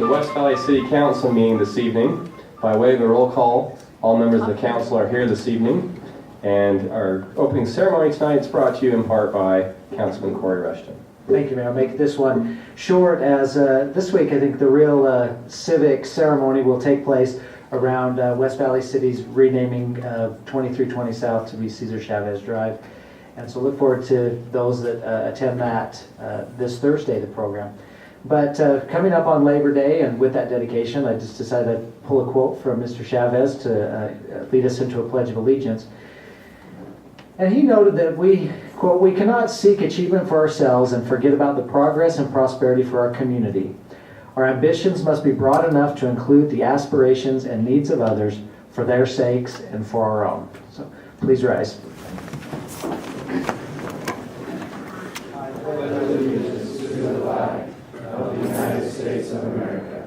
the West Valley City Council meeting this evening. By way of a roll call, all members of the council are here this evening, and our opening ceremony tonight is brought to you in part by Councilman Corey Rushton. Thank you, Mayor. I'll make this one short, as this week I think the real civic ceremony will take place around West Valley City's renaming 2320 South to be Cesar Chavez Drive. And so look forward to those that attend that this Thursday, the program. But coming up on Labor Day, and with that dedication, I just decided I'd pull a quote from Mr. Chavez to lead us into a Pledge of Allegiance. And he noted that we, quote, "We cannot seek achievement for ourselves and forget about the progress and prosperity for our community. Our ambitions must be broad enough to include the aspirations and needs of others for their sakes and for our own." So please rise. I pledge allegiance to the flag of the United States of America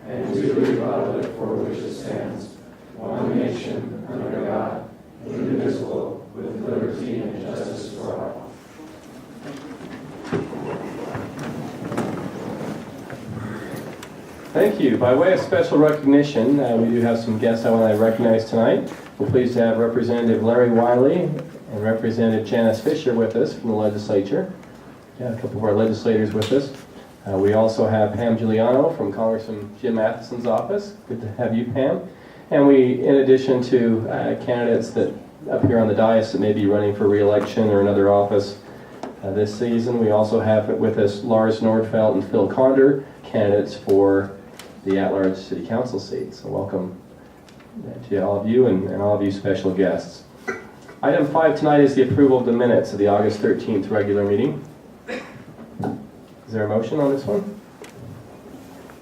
and to the republic for which it stands, one nation, under God, indivisible, with liberty and justice for all. Thank you. By way of special recognition, we do have some guests I want to recognize tonight. We're pleased to have Representative Larry Wiley and Representative Janice Fisher with us from the legislature. Yeah, a couple of our legislators with us. We also have Pam Giuliano from Congressman Jim Matheson's office. Good to have you, Pam. And we, in addition to candidates that up here on the dais that may be running for re-election or another office this season, we also have with us Lars Nordfeldt and Phil Conder, candidates for the at-large city council seat. So welcome to all of you and all of you special guests. Item 5 tonight is the approval of the minutes of the August 13th regular meeting. Is there a motion on this one?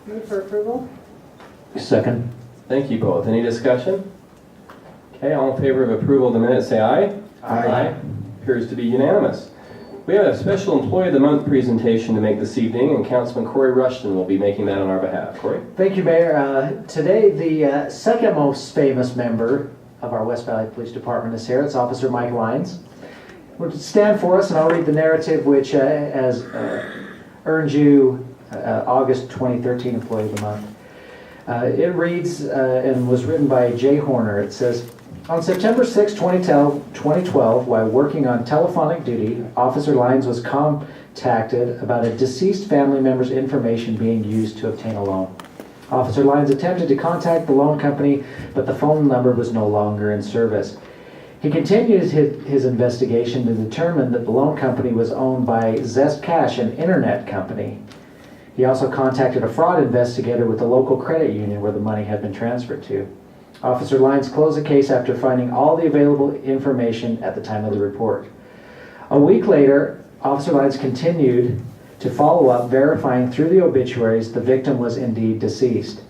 Move for approval. Second. Thank you both. Any discussion? Okay, all in favor of approval of the minutes say aye. Aye. Appears to be unanimous. We have a special Employee of the Month presentation to make this evening, and Councilman Corey Rushton will be making that on our behalf. Corey? Thank you, Mayor. Today, the second most famous member of our West Valley Police Department is here. It's Officer Mike Lyons. Will stand for us, and I'll read the narrative which has earned you August 2013 Employee of the Month. It reads and was written by Jay Horner. It says, "On September 6, 2012, while working on telephonic duty, Officer Lyons was contacted about a deceased family member's information being used to obtain a loan. Officer Lyons attempted to contact the loan company, but the phone number was no longer in service. He continued his investigation to determine that the loan company was owned by Zest Cash, an internet company. He also contacted a fraud investigator with the local credit union where the money had been transferred to. Officer Lyons closed the case after finding all the available information at the time of the report. A week later, Officer Lyons continued to follow up, verifying through the obituaries the victim was indeed deceased.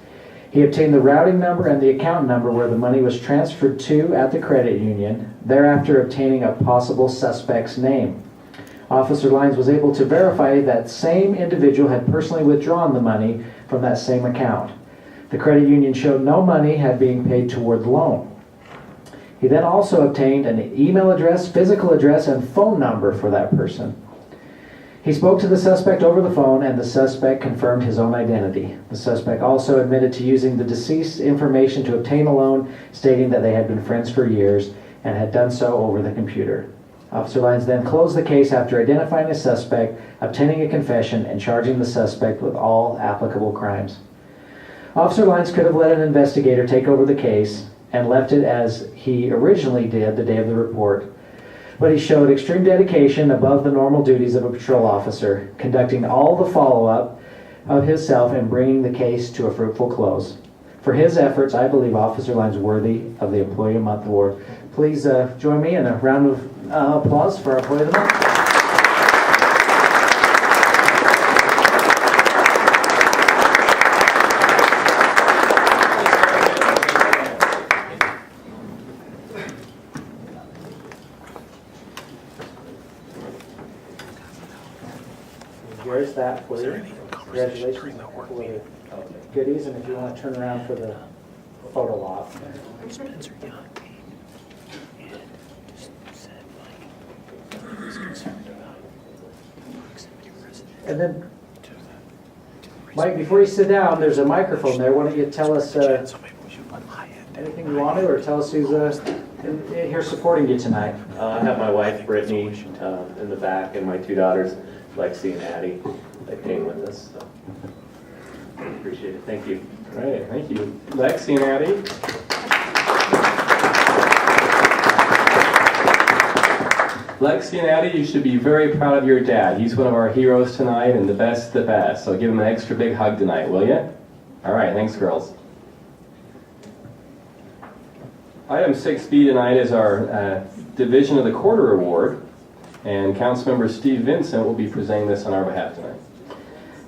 He obtained the routing number and the account number where the money was transferred to at the credit union, thereafter obtaining a possible suspect's name. Officer Lyons was able to verify that same individual had personally withdrawn the money from that same account. The credit union showed no money had been paid toward the loan. He then also obtained an email address, physical address, and phone number for that person. He spoke to the suspect over the phone, and the suspect confirmed his own identity. The suspect also admitted to using the deceased's information to obtain a loan, stating that they had been friends for years and had done so over the computer. Officer Lyons then closed the case after identifying a suspect, obtaining a confession, and charging the suspect with all applicable crimes. Officer Lyons could have let an investigator take over the case and left it as he originally did the day of the report, but he showed extreme dedication above the normal duties of a patrol officer, conducting all the follow-up of himself and bringing the case to a fruitful close. For his efforts, I believe Officer Lyons worthy of the Employee of the Month award. Please join me in a round of applause for our Employee of the Month. Here's that for you. Congratulations. Goodies, and if you want to turn around for the photo op. Spencer Young came and just said, like, he was concerned about proximity residents And then to the Mike, before you sit down, there's a microphone there. Why don't you tell us So maybe we should put high end. anything you want to, or tell us who's here supporting you tonight? I have my wife Brittany in the back and my two daughters, Lexi and Addie, that came with us. So appreciate it. Thank you. Great, thank you. Lexi and Addie. Lexi and Addie, you should be very proud of your dad. He's one of our heroes tonight and the best of the best. So give him an extra big hug tonight, will you? All right, thanks, girls. Item 6B tonight is our Division of the Quarter Award, and Councilmember Steve Vincent will be presenting this on our behalf tonight.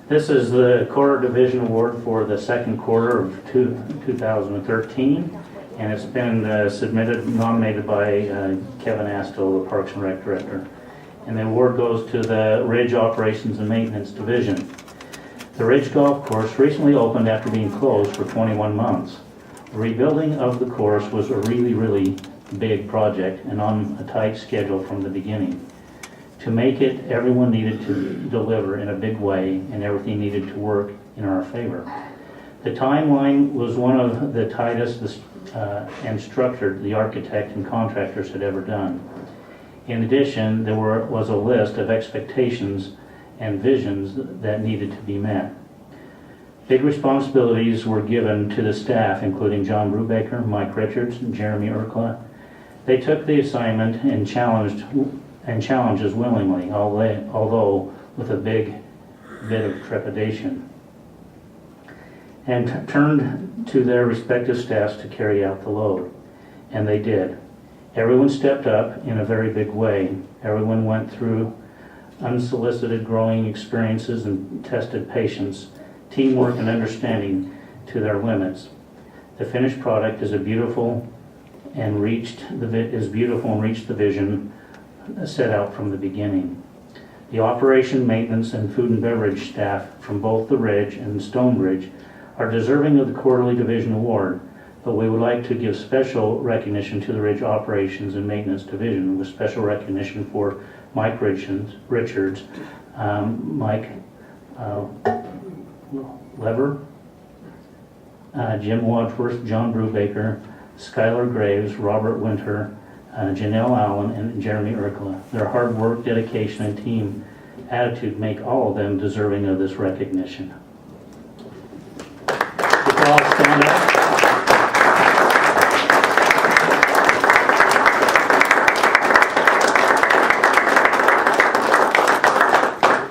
This is the Quarter Division Award for the second quarter of 2013, and it's been nominated by Kevin Astle, the Parks and Rec Director. And the award goes to the Ridge Operations and Maintenance Division. The Ridge Golf Course recently opened after being closed for 21 months. The rebuilding of the course was a really big project and on a tight schedule from the beginning. To make it, everyone needed to deliver in a big way, and everything needed to work in our favor. The timeline was one of the tightest and structured the architect and contractors had ever done. In addition, there was a list of expectations and visions that needed to be met. Big responsibilities were given to the staff, including John Brubaker, Mike Richards, and Jeremy Urkla. They took the assignment and challenges willingly, although with a big bit of trepidation, and turned to their respective staffs to carry out the load. And they did. Everyone stepped up in a very big way. Everyone went through unsolicited growing experiences and tested patience, teamwork, and understanding to their limits. The finished product is beautiful and reached the vision set out from the beginning. The operation, maintenance, and food and beverage staff from both the Ridge and Stonebridge are deserving of the Quarterly Division Award, but we would like to give special recognition to the Ridge Operations and Maintenance Division, with special recognition for Mike Richards, Mike Lever, Jim Wadsworth, John Brubaker, Skylar Graves, Robert Winter, Janelle Allen, and Jeremy Urkla. Their hard work, dedication, and team attitude make all of them deserving of this recognition. If you all stand up.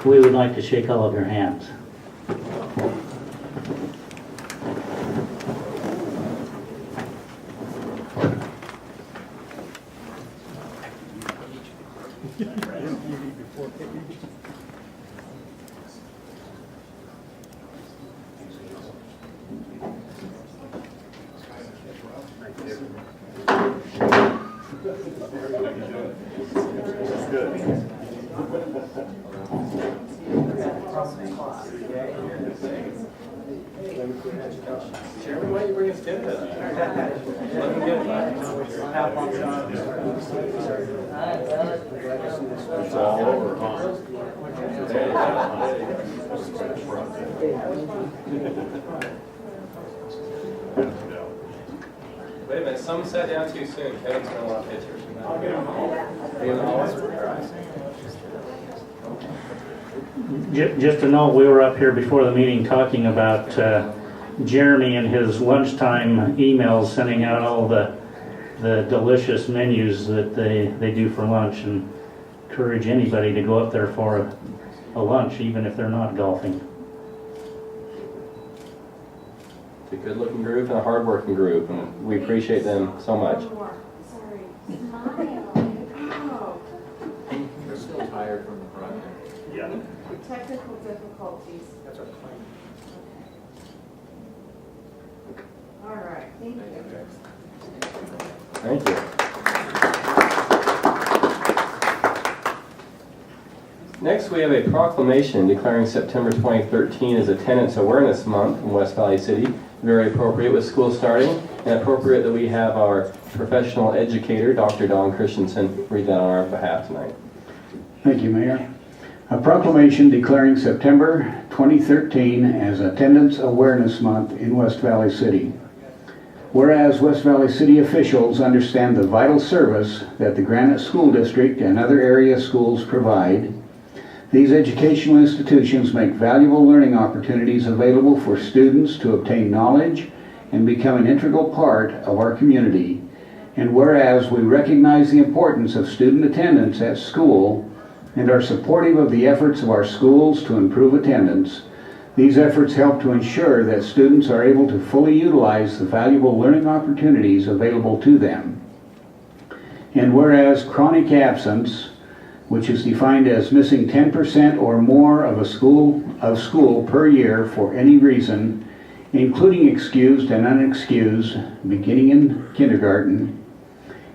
We would like to shake all of your hands. Jeremy, why don't you bring us dinner? It's all over, huh? Wait a minute, some sat down too soon. Kevin's gonna want pictures. Just to know, we were up here before the meeting talking about Jeremy and his lunchtime emails, sending out all the delicious menus that they do for lunch, and encourage anybody to go up there for a lunch, even if they're not golfing. It's a good-looking group and a hard-working group, and we appreciate them so much. Sorry. Smile. Oh, They're still tired from the project. Yeah. technical difficulties. That's our plan. All right, thank you. Thank you. Next, we have a proclamation declaring September 2013 as Attendance Awareness Month in West Valley City. Very appropriate with school starting, and appropriate that we have our professional educator, Dr. Don Christensen, read that on our behalf tonight. Thank you, Mayor. A proclamation declaring September 2013 as Attendance Awareness Month in West Valley City. Whereas West Valley City officials understand the vital service that the Granite School District and other area schools provide, these educational institutions make valuable learning opportunities available for students to obtain knowledge and become an integral part of our community. And whereas we recognize the importance of student attendance at school and are supportive of the efforts of our schools to improve attendance, these efforts help to ensure that students are able to fully utilize the valuable learning opportunities available to them. And whereas chronic absence, which is defined as missing 10% or more of school per year for any reason, including excused and unexcused, beginning in kindergarten,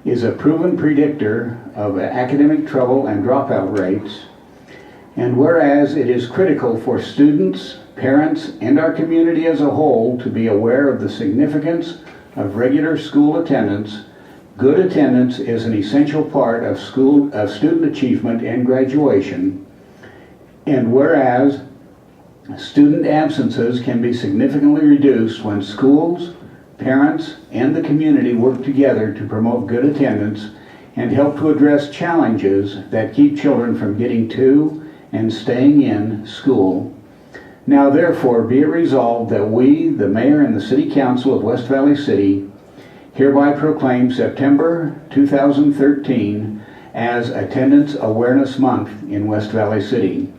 is a proven predictor of academic trouble and dropout rates. And whereas it is critical for students, parents, and our community as a whole to be aware of the significance of regular school attendance, good attendance is an essential part of student achievement and graduation. And whereas student absences can be significantly reduced when schools, parents, and the community work together to promote good attendance and help to address challenges that keep children from getting to and staying in school. Now therefore be it resolved that we, the Mayor and the City Council of West Valley City, hereby proclaim September 2013 as Attendance Awareness Month in West Valley City.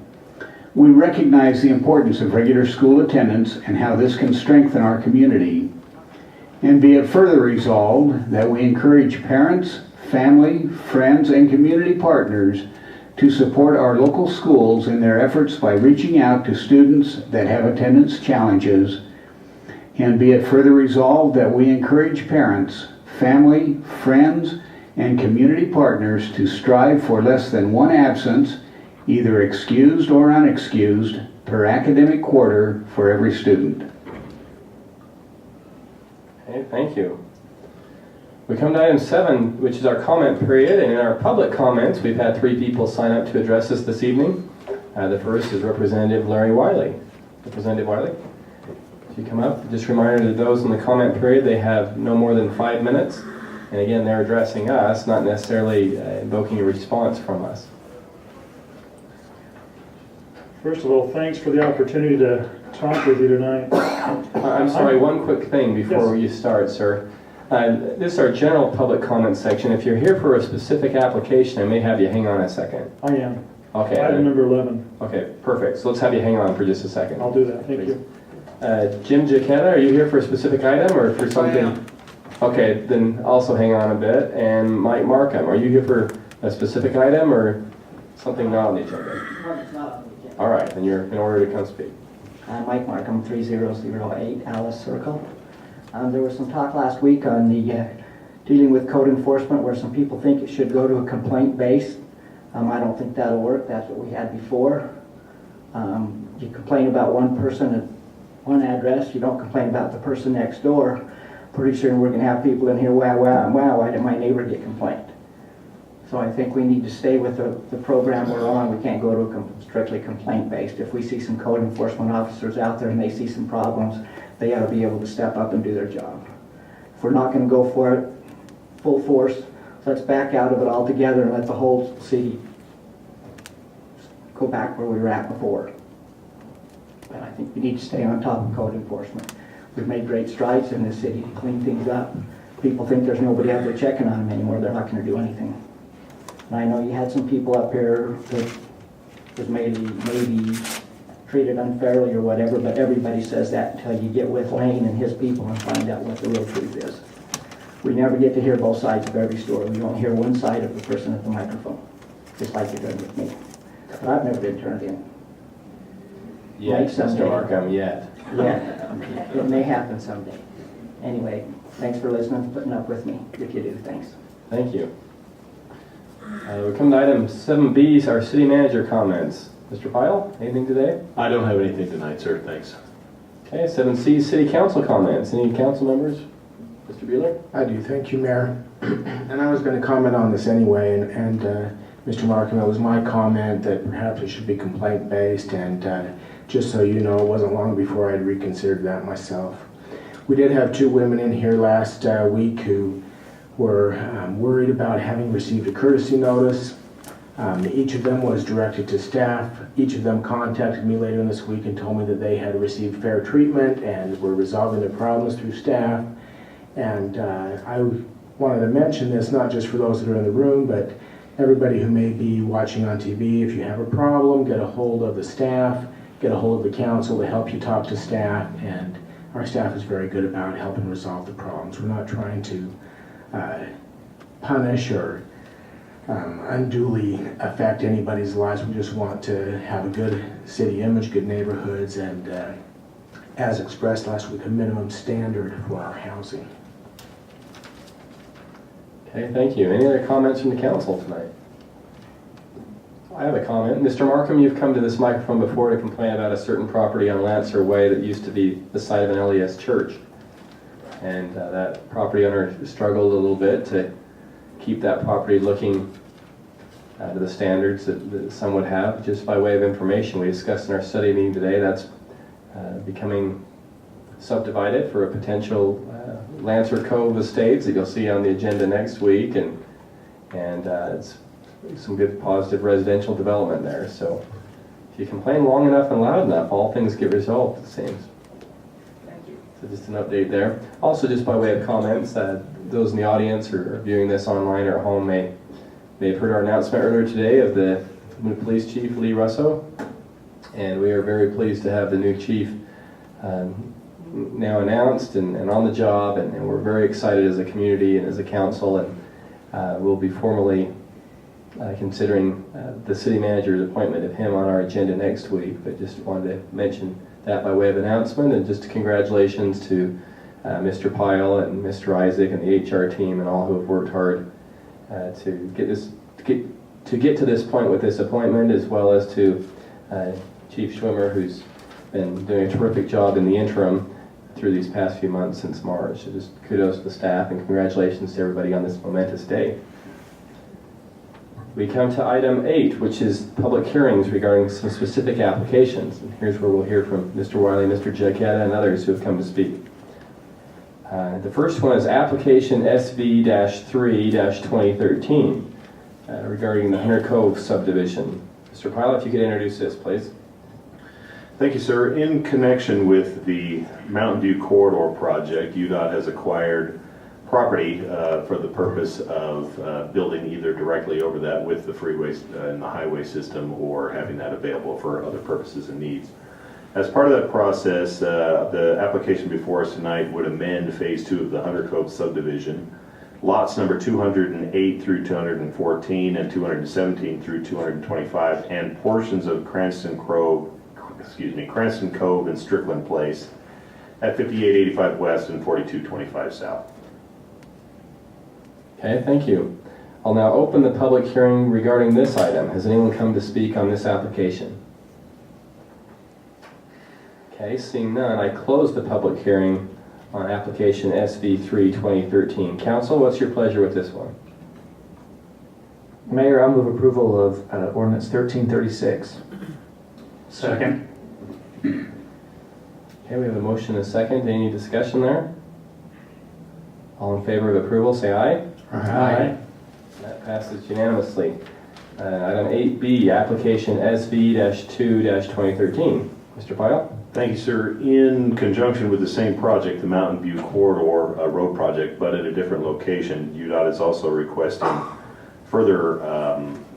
We recognize the importance of regular school attendance and how this can strengthen our community. And be it further resolved that we encourage parents, family, friends, and community partners to support our local schools in their efforts by reaching out to students that have attendance challenges. And be it further resolved that we encourage parents, family, friends, and community partners to strive for less than one absence, either excused or unexcused, per academic quarter for every student. Okay, thank you. We come to item 7, which is our comment period, and in our public comments, we've had 3 people sign up to address us this evening. The first is Representative Larry Wiley. Representative Wiley, if you come up, just a reminder to those in the comment period, they have no more than 5 minutes. And again, they're addressing us, not necessarily invoking a response from us. First of all, thanks for the opportunity to talk with you tonight. I'm sorry, one quick thing before you start, sir. This is our general public comment section. If you're here for a specific application, I may have you hang on a second. I am. Okay. Item number 11. Okay, perfect. So let's have you hang on for just a second. I'll do that. Thank you. Jim Giacchetta, are you here for a specific item or for something? I am. Okay, then also hang on a bit. And Mike Markham, are you here for a specific item or something not on the agenda? It's not on the agenda. All right, then you're in order to come speak. Mike Markham, 3008 Alice Circle. There was some talk last week on the dealing with code enforcement where some people think it should go to a complaint base. I don't think that'll work. That's what we had before. You complain about one person at one address. You don't complain about the person next door. Pretty soon we're going to have people in here, wow, why did my neighbor get complained? So I think we need to stay with the program we're on. We can't go to a strictly complaint-based. If we see some code enforcement officers out there and they see some problems, they ought to be able to step up and do their job. If we're not going to go for it full force, let's back out of it altogether and let the whole city go back where we were at before. And I think we need to stay on top of code enforcement. We've made great strides in this city to clean things up. People think there's nobody out there checking on them anymore. They're not going to do anything. And I know you had some people up here that was maybe treated unfairly or whatever, but everybody says that until you get with Lane and his people and find out what the real truth is. We never get to hear both sides of every story. We only hear one side of the person at the microphone, just like you're doing with me. But I've never been turned in. Yes, Mr. Markham, yet. Yeah, it may happen someday. Anyway, thanks for listening and putting up with me. If you do, thanks. Thank you. We come to item 7B, our city manager comments. Mr. Pyle, anything today? I don't have anything tonight, sir. Thanks. Okay, 7C, city council comments. Any council members? Mr. Bueller? I do, thank you, Mayor. And I was going to comment on this anyway, and Mr. Markham, it was my comment that perhaps it should be complaint-based, and just so you know, it wasn't long before I'd reconsidered that myself. We did have 2 women in here last week who were worried about having received a courtesy notice. Each of them was directed to staff. Each of them contacted me later in this week and told me that they had received fair treatment and were resolving their problems through staff. And I wanted to mention this not just for those that are in the room, but everybody who may be watching on TV. If you have a problem, get a hold of the staff, get a hold of the council to help you talk to staff, and our staff is very good about helping resolve the problems. We're not trying to punish or unduly affect anybody's lives. We just want to have a good city image, good neighborhoods, and as expressed last week, a minimum standard for our housing. Okay, thank you. Any other comments from the council tonight? I have a comment. Mr. Markham, you've come to this microphone before to complain about a certain property on Lancer Way that used to be the site of an LES church. And that property owner struggled a little bit to keep that property looking to the standards that some would have. Just by way of information, we discussed in our study meeting today, that's becoming subdivided for a potential Lancer Cove Estates that you'll see on the agenda next week, and it's some good positive residential development there. So if you complain long enough and loud enough, all things get resolved, it seems. Thank you. So just an update there. Also, just by way of comments, those in the audience or viewing this online or at home may have heard our announcement earlier today of the new police chief, Lee Russo, and we are very pleased to have the new chief now announced and on the job, and we're very excited as a community and as a council, and we'll be formally considering the city manager's appointment of him on our agenda next week. But just wanted to mention that by way of announcement, and just congratulations to Mr. Pyle and Mr. Isaac and the HR team and all who have worked hard to get to this point with this appointment, as well as to Chief Schwimmer, who's been doing a terrific job in the interim through these past few months since March. So just kudos to the staff and congratulations to everybody on this momentous day. We come to item 8, which is public hearings regarding some specific applications. And here's where we'll hear from Mr. Wiley, Mr. Jaquetta, and others who have come to speak. The first one is application SV-3-2013 regarding the Hunter Cove subdivision. Mr. Pyle, if you could introduce this, please. Thank you, sir. In connection with the Mountain View Corridor project, UDOT has acquired property for the purpose of building either directly over that with the freeway and the highway system, or having that available for other purposes and needs. As part of that process, the application before us tonight would amend Phase 2 of the Hunter Cove subdivision. Lots number 208 through 214 and 217 through 225, and portions of Cranston Cove and Strickland Place at 5885 West and 4225 South. Okay, thank you. I'll now open the public hearing regarding this item. Has anyone come to speak on this application? Okay, seeing none, I close the public hearing on application SV-3-2013. Council, what's your pleasure with this one? Mayor, I'll move approval of ordinance 1336. Second. Okay, we have a motion and a second. Any discussion there? All in favor of approval, say aye. Aye. That passes unanimously. Item 8B, application SV-2-2013. Mr. Pyle? Thank you, sir. In conjunction with the same project, the Mountain View Corridor road project, but at a different location, UDOT is also requesting further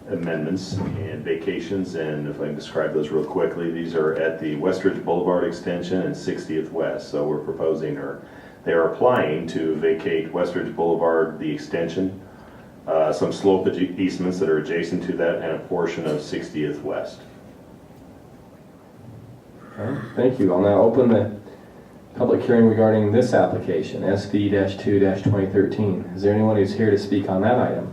amendments and vacations, and if I can describe those real quickly, these are at the Westridge Boulevard extension and 60th West. So we're proposing, or they're applying to vacate Westridge Boulevard, the extension, some slope easements that are adjacent to that, and a portion of 60th West. Okay, thank you. I'll now open the public hearing regarding this application, SV-2-2013. Is there anyone who's here to speak on that item?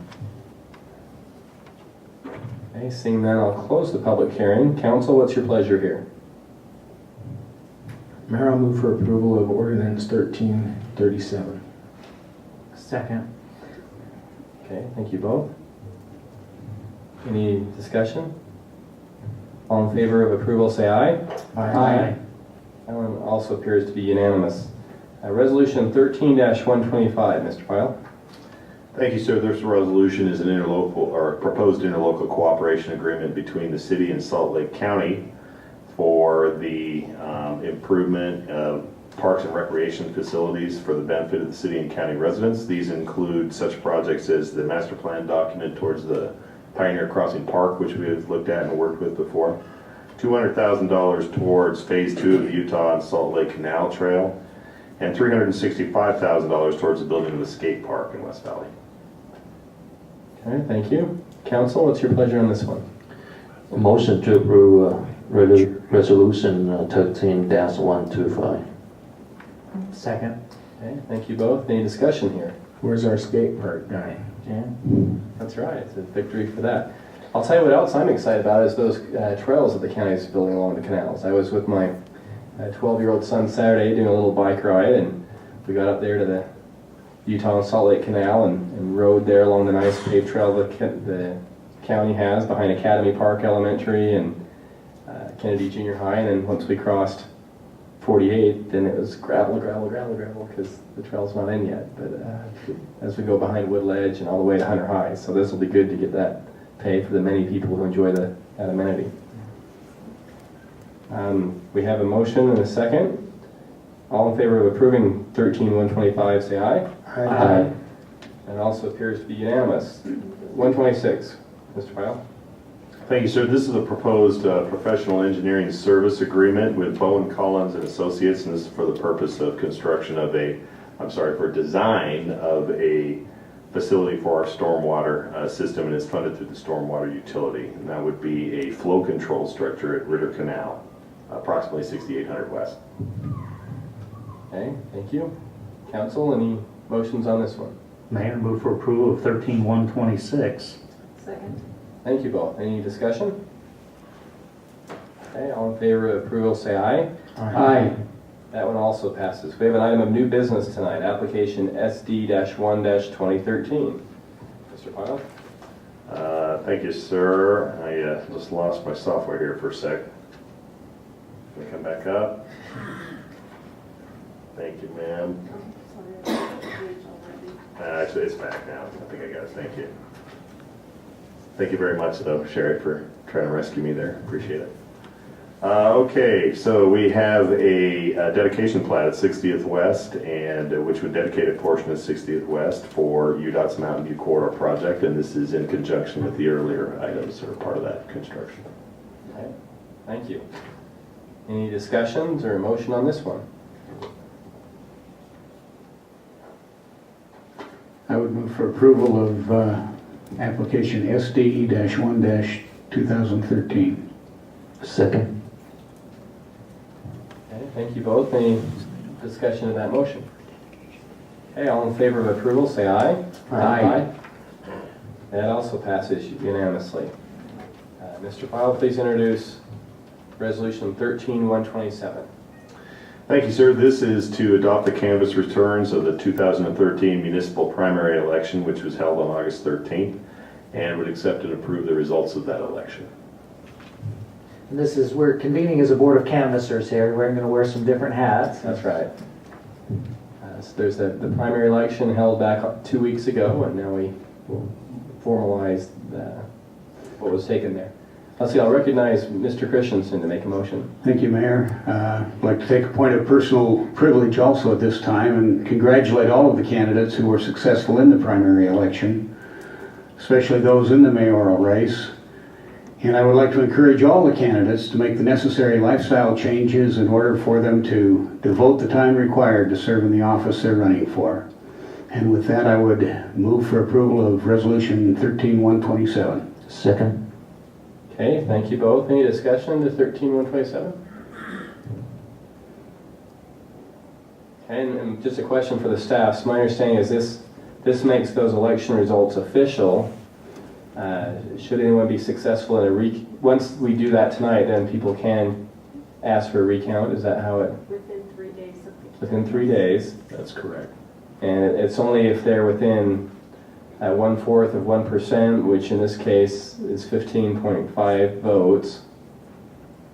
Okay, seeing none, I'll close the public hearing. Council, what's your pleasure here? Mayor, I'll move for approval of ordinance 1337. Second. Okay, thank you both. Any discussion? All in favor of approval, say aye. Aye. That one also appears to be unanimous. Resolution 13-125, Mr. Pyle. Thank you, sir. This resolution is an interlocal or proposed interlocal cooperation agreement between the city and Salt Lake County for the improvement of parks and recreation facilities for the benefit of the city and county residents. These include such projects as the master plan document towards the Pioneer Crossing Park, which we have looked at and worked with before. $200,000 towards Phase 2 of the Utah and Salt Lake Canal Trail, and $365,000 towards the building of the skate park in West Valley. Okay, thank you. Council, what's your pleasure on this one? Motion to approve resolution 13-125. Second. Okay, thank you both. Any discussion here? Where's our skate park guy? Jan? That's right, it's a victory for that. I'll tell you what else I'm excited about is those trails that the county is building along the canals. I was with my 12-year-old son Saturday doing a little bike ride, and we got up there to the Utah and Salt Lake Canal and rode there along the nice paved trail that the county has behind Academy Park Elementary and Kennedy Junior High. And then once we crossed 48, then it was gravel because the trail's not in yet. But as we go behind Wood Ledge and all the way to Hunter High, so this will be good to get that pay for the many people who enjoy that amenity. We have a motion and a second. All in favor of approving 13-125, say aye. Aye. And it also appears to be unanimous. 126, Mr. Pyle. Thank you, sir. This is a proposed professional engineering service agreement with Bowen Collins and Associates, and this is for the purpose of construction of for design of a facility for our stormwater system, and it's funded through the stormwater utility. And that would be a flow control structure at Ritter Canal, approximately 6800 West. Okay, thank you. Council, any motions on this one? Mayor, move for approval of 13-126. Second. Thank you both. Any discussion? Okay, all in favor of approval, say aye. Aye. That one also passes. We have an item of new business tonight, application SD-1-2013. Mr. Pyle? Thank you, sir. I just lost my software here for a sec. Can we come back up? Thank you, ma'am. Actually, it's back now. I think I got it. Thank you. Thank you very much, though, Sherry, for trying to rescue me there. Appreciate it. Okay, so we have a dedication plat at 60th West, and which would dedicate a portion of 60th West for UDOT's Mountain View Corridor project, and this is in conjunction with the earlier items that are part of that construction. Okay, thank you. Any discussions or motion on this one? I would move for approval of application SD-1-2013. Second. Okay, thank you both. Any discussion of that motion? Okay, all in favor of approval, say aye. Aye. That also passes unanimously. Mr. Pyle, please introduce resolution 13-127. Thank you, sir. This is to adopt the canvass returns of the 2013 municipal primary election, which was held on August 13th, and would accept and approve the results of that election. And this is, we're convening as a board of canvassers here. We're going to wear some different hats. That's right. So there's the primary election held back 2 weeks ago, and now we will formalize what was taken there. Let's see, I'll recognize Mr. Christensen to make a motion. Thank you, Mayor. I'd like to take a point of personal privilege also at this time and congratulate all of the candidates who were successful in the primary election, especially those in the mayoral race. And I would like to encourage all the candidates to make the necessary lifestyle changes in order for them to devote the time required to serve in the office they're running for. And with that, I would move for approval of Resolution 13-127. Second. Okay, thank you both. Any discussion to 13-127? And just a question for the staff. So my understanding is this makes those election results official. Should anyone be successful in once we do that tonight, then people can ask for a recount. Is that how it? Within 3 days of the. Within 3 days. That's correct. And it's only if they're within at 1/4 of 1%, which in this case is 15.5 votes.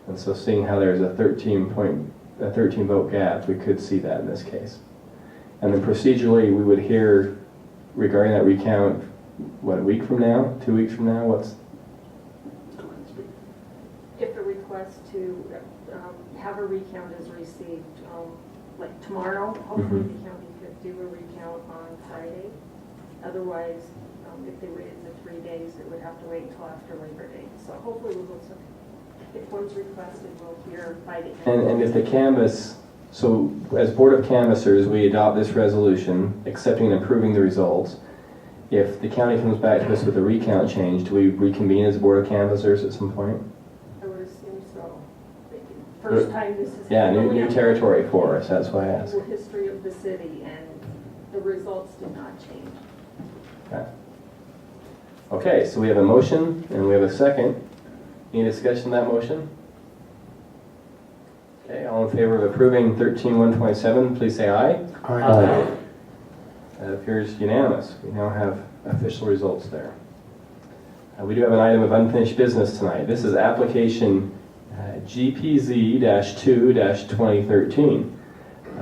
And so seeing how there's a 13 vote gap, we could see that in this case. And then procedurally, we would hear regarding that recount, what, a week from now, 2 weeks from now, If the request to have a recount is received, like tomorrow, hopefully the county could do a recount on Friday. Otherwise, if they waited the 3 days, it would have to wait until after Labor Day. So hopefully we'll go, if one's requested, we'll hear by the end. and if the canvass, so as Board of Canvassers, we adopt this resolution accepting and approving the results. If the county comes back to us with a recount change, do we reconvene as Board of Canvassers at some point? I would assume so. First time this is. Yeah, new territory for us, that's why I asked. The history of the city, and the results did not change. Okay, so we have a motion and we have a second. Any discussion on that motion? Okay, all in favor of approving 13-127, please say aye. Aye. That appears unanimous. We now have official results there. We do have an item of unfinished business tonight. This is application GPZ-2-2013.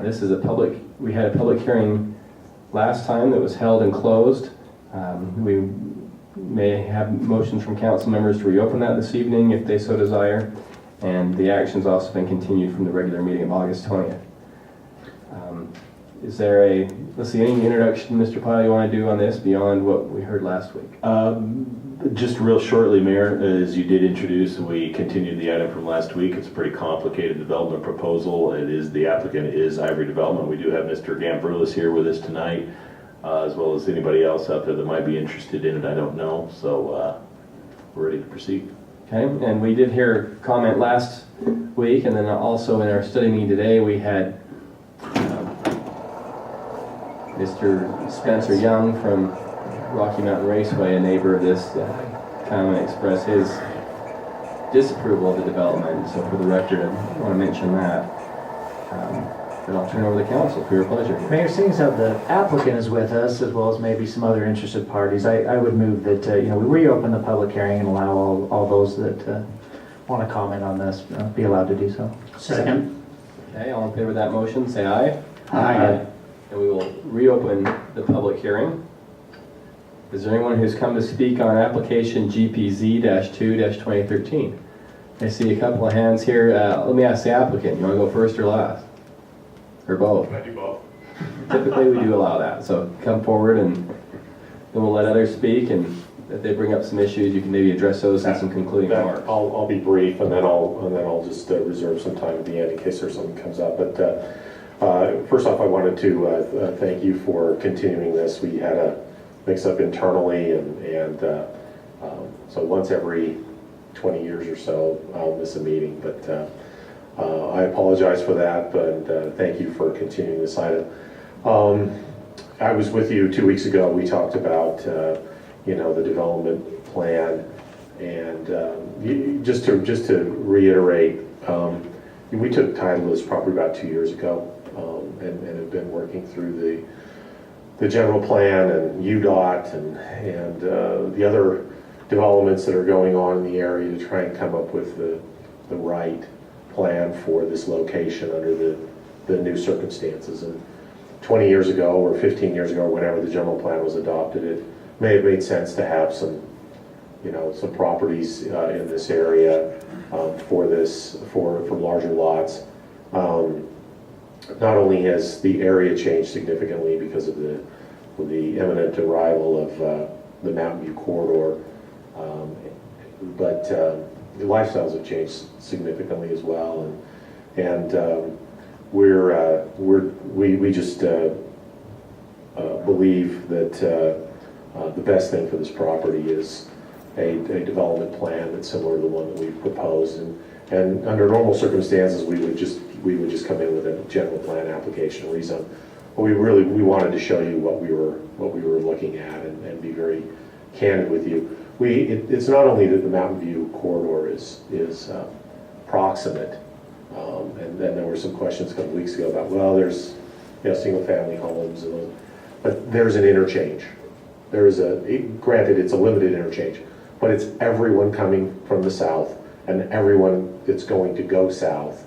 This is we had a public hearing last time that was held and closed. We may have motions from council members to reopen that this evening if they so desire. And the action's also been continued from the regular meeting of August 20th. Is there any introduction, Mr. Pyle, you want to do on this beyond what we heard last week? Just real shortly, Mayor, as you did introduce, we continued the item from last week. It's a pretty complicated development proposal. The applicant is Ivory Development. We do have Mr. Gambrulis here with us tonight, as well as anybody else out there that might be interested in it. I don't know, so we're ready to proceed. Okay, and we did hear comment last week, and then also in our study meeting today, we had Mr. Spencer Young from Rocky Mountain Raceway, a neighbor of this, come and express his disapproval of the development. So for the record, I want to mention that. Then I'll turn over to the council for your pleasure. Mayor, seeing as how the applicant is with us, as well as maybe some other interested parties, I would move that we reopen the public hearing and allow all those that want to comment on this be allowed to do so. Second. Okay, all in favor of that motion, say aye. Aye. And we will reopen the public hearing. Is there anyone who's come to speak on application GPZ-2-2013? I see a couple of hands here. Let me ask the applicant, you want to go first or last? Or both? I do both. Typically, we do allow that, so come forward and then we'll let others speak, and if they bring up some issues, you can maybe address those in some concluding remarks. I'll be brief, and then I'll just reserve some time at the end in case there's something comes up. But first off, I wanted to thank you for continuing this. We had a mix-up internally, and so once every 20 years or so, I'll miss a meeting. But I apologize for that, but thank you for continuing this item. I was with you 2 weeks ago. We talked about the development plan, and just to reiterate, we took title of this property about 2 years ago, and have been working through the general plan and UDOT and the other developments that are going on in the area to try and come up with the right plan for this location under the new circumstances. And 20 years ago or 15 years ago, whenever the general plan was adopted, it may have made sense to have some properties in this area for larger lots. Not only has the area changed significantly because of the imminent arrival of the Mountain View corridor, but the lifestyles have changed significantly as well, and we just believe that the best thing for this property is a development plan that's similar to the one that we've proposed, and under normal circumstances we would just come in with a general plan application rezone. But we wanted to show you what we were looking at and be very candid with you. It's not only that the Mountain View corridor is proximate, and then there were some questions a couple weeks ago about, well, there's single family homes, but there's an interchange there is granted, it's a limited interchange, but it's everyone coming from the south, and everyone that's going to go south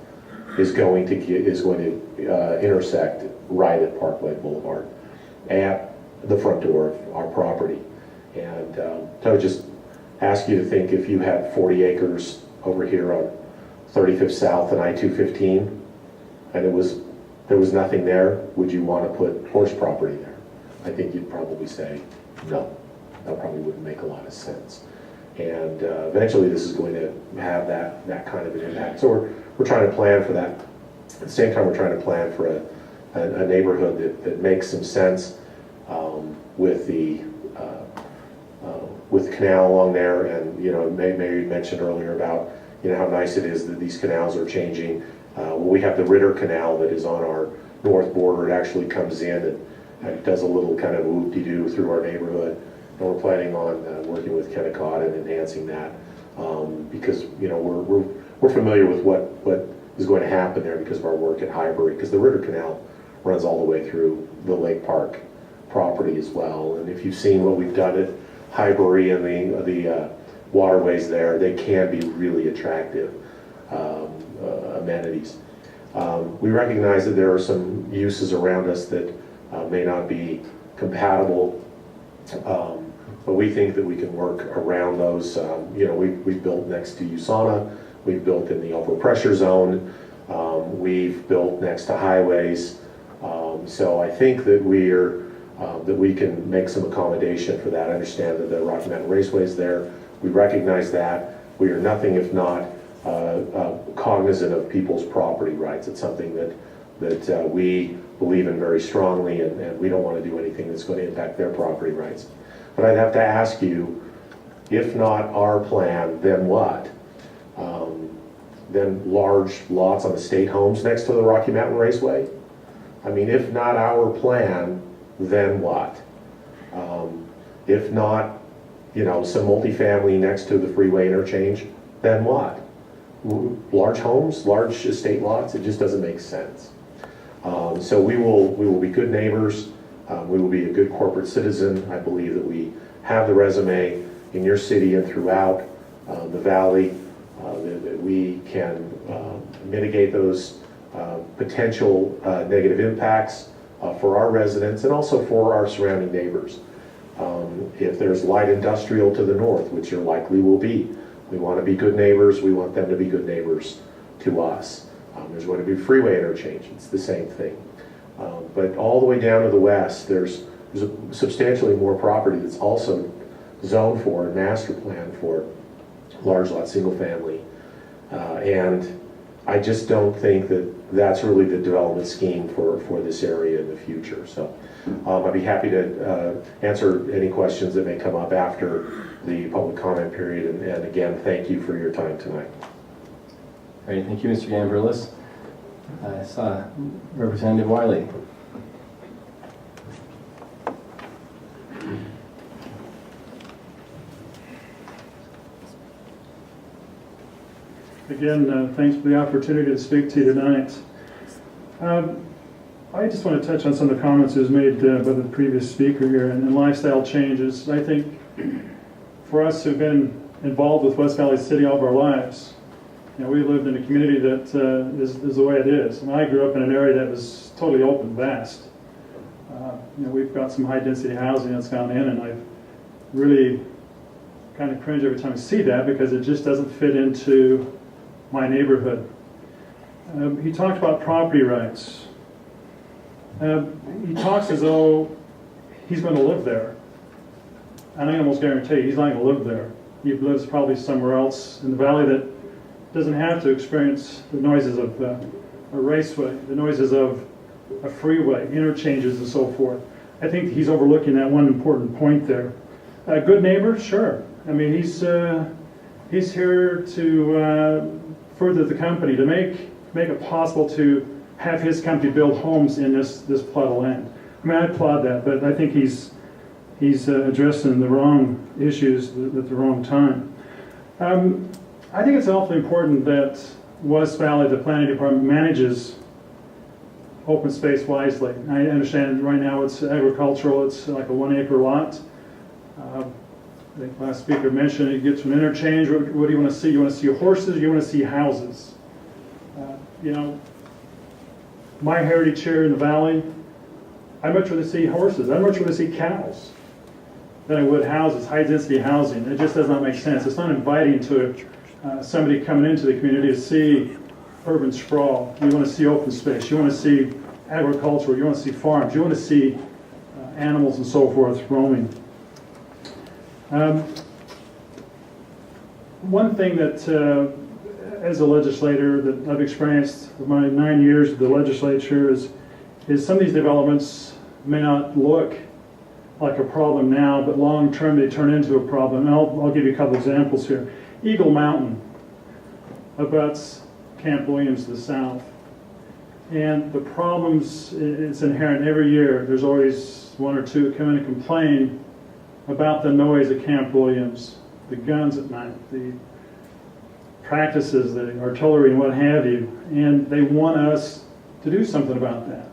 is going to intersect right at Parkway Boulevard, at the front door of our property. And so I would just ask you to think, if you had 40 acres over here on 35th South and I-215, and there was nothing there, would you want to put horse property there? I think you'd probably say no. That probably wouldn't make a lot of sense. And eventually this is going to have that kind of an impact. So we're trying to plan for that. At the same time, we're trying to plan for a neighborhood that makes some sense with the canal along there. And Mary mentioned earlier about how nice it is that these canals are changing. We have the Ritter Canal that is on our north border. It actually comes in and does a little kind of whoop-de-doo through our neighborhood. And we're planning on working with Kennecott and enhancing that because we're familiar with what is going to happen there because of our work at Highbury, because the Ritter Canal runs all the way through the Lake Park property as well. And if you've seen what we've done at Highbury and the waterways there, they can be really attractive amenities. We recognize that there are some uses around us that may not be compatible, but we think that we can work around those. We've built next to USANA, we've built in the overpressure zone, we've built next to highways. So I think that we can make some accommodation for that. I understand that the Rocky Mountain Raceway is there. We recognize that. We are nothing if not cognizant of people's property rights. It's something that we believe in very strongly, and we don't want to do anything that's going to impact their property rights. But I'd have to ask you, if not our plan, then what? Then large lots on the state homes next to the Rocky Mountain Raceway? I mean, if not our plan, then what? If not, some multifamily next to the freeway interchange, then what? Large homes, large estate lots, it just doesn't make sense. So we will be good neighbors. We will be a good corporate citizen. I believe that we have the resume in your city and throughout the valley that we can mitigate those potential negative impacts for our residents and also for our surrounding neighbors. If there's light industrial to the north, which there likely will be, we want to be good neighbors. We want them to be good neighbors to us. There's going to be freeway interchange. It's the same thing. But all the way down to the west, there's substantially more property that's also zoned for and master planned for large lot single family. And I just don't think that that's really the development scheme for this area in the future. So I'd be happy to answer any questions that may come up after the public comment period. And again, thank you for your time tonight. Great, thank you, Mr. Gambrilis. I saw Representative Wiley. Again, thanks for the opportunity to speak to you tonight. I just want to touch on some of the comments that was made by the previous speaker here and lifestyle changes. I think for us who've been involved with West Valley City all of our lives, we lived in a community that is the way it is. And I grew up in an area that was totally open, vast. We've got some high-density housing that's gone in, and I really kind of cringe every time I see that because it just doesn't fit into my neighborhood. He talked about property rights. He talks as though he's going to live there. And I almost guarantee he's not going to live there. He lives probably somewhere else in the valley that doesn't have to experience the noises of a raceway, the noises of a freeway, interchanges and so forth. I think he's overlooking that one important point there. Good neighbor, sure. I mean, he's here to further the company, to make it possible to have his company build homes in this plot of land. I mean, I applaud that, but I think he's addressing the wrong issues at the wrong time. I think it's awfully important that West Valley, the planning department, manages open space wisely. I understand right now it's agricultural, it's like a 1 acre lot, I think last speaker mentioned you get to an interchange. What do you want to see? You want to see horses? You want to see houses? You know, my heritage here in the valley, I'd much rather see horses. I'd much rather see cows than I would houses, high-density housing. It just does not make sense. It's not inviting to somebody coming into the community to see urban sprawl. You want to see open space. You want to see agriculture. You want to see farms. You want to see animals and so forth roaming. One thing that, as a legislator, that I've experienced in my 9 years of the legislature is some of these developments may not look like a problem now, but long term they turn into a problem. And I'll give you a couple examples here. Eagle Mountain abuts Camp Williams to the south. And the problems, it's inherent every year. There's always one or two that come in and complain about the noise at Camp Williams, the guns at night, the practices, the artillery and what have you. And they want us to do something about that.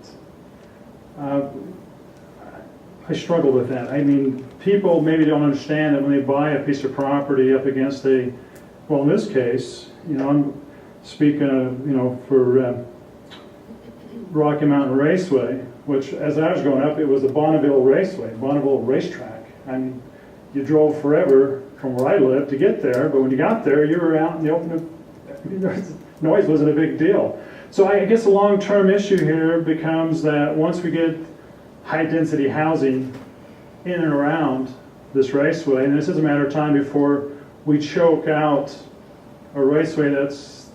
I struggle with that. I mean, people maybe don't understand that when they buy a piece of property up against a, well, in this case, you know, I'm speaking, you know, for Rocky Mountain Raceway, which as I was growing up, it was the Bonneville Raceway, Bonneville Racetrack. I mean, you drove forever from where I lived to get there, but when you got there, you were out in the open. Noise wasn't a big deal. So I guess the long-term issue here becomes that once we get high-density housing in and around this raceway, and this is a matter of time before we choke out a raceway that's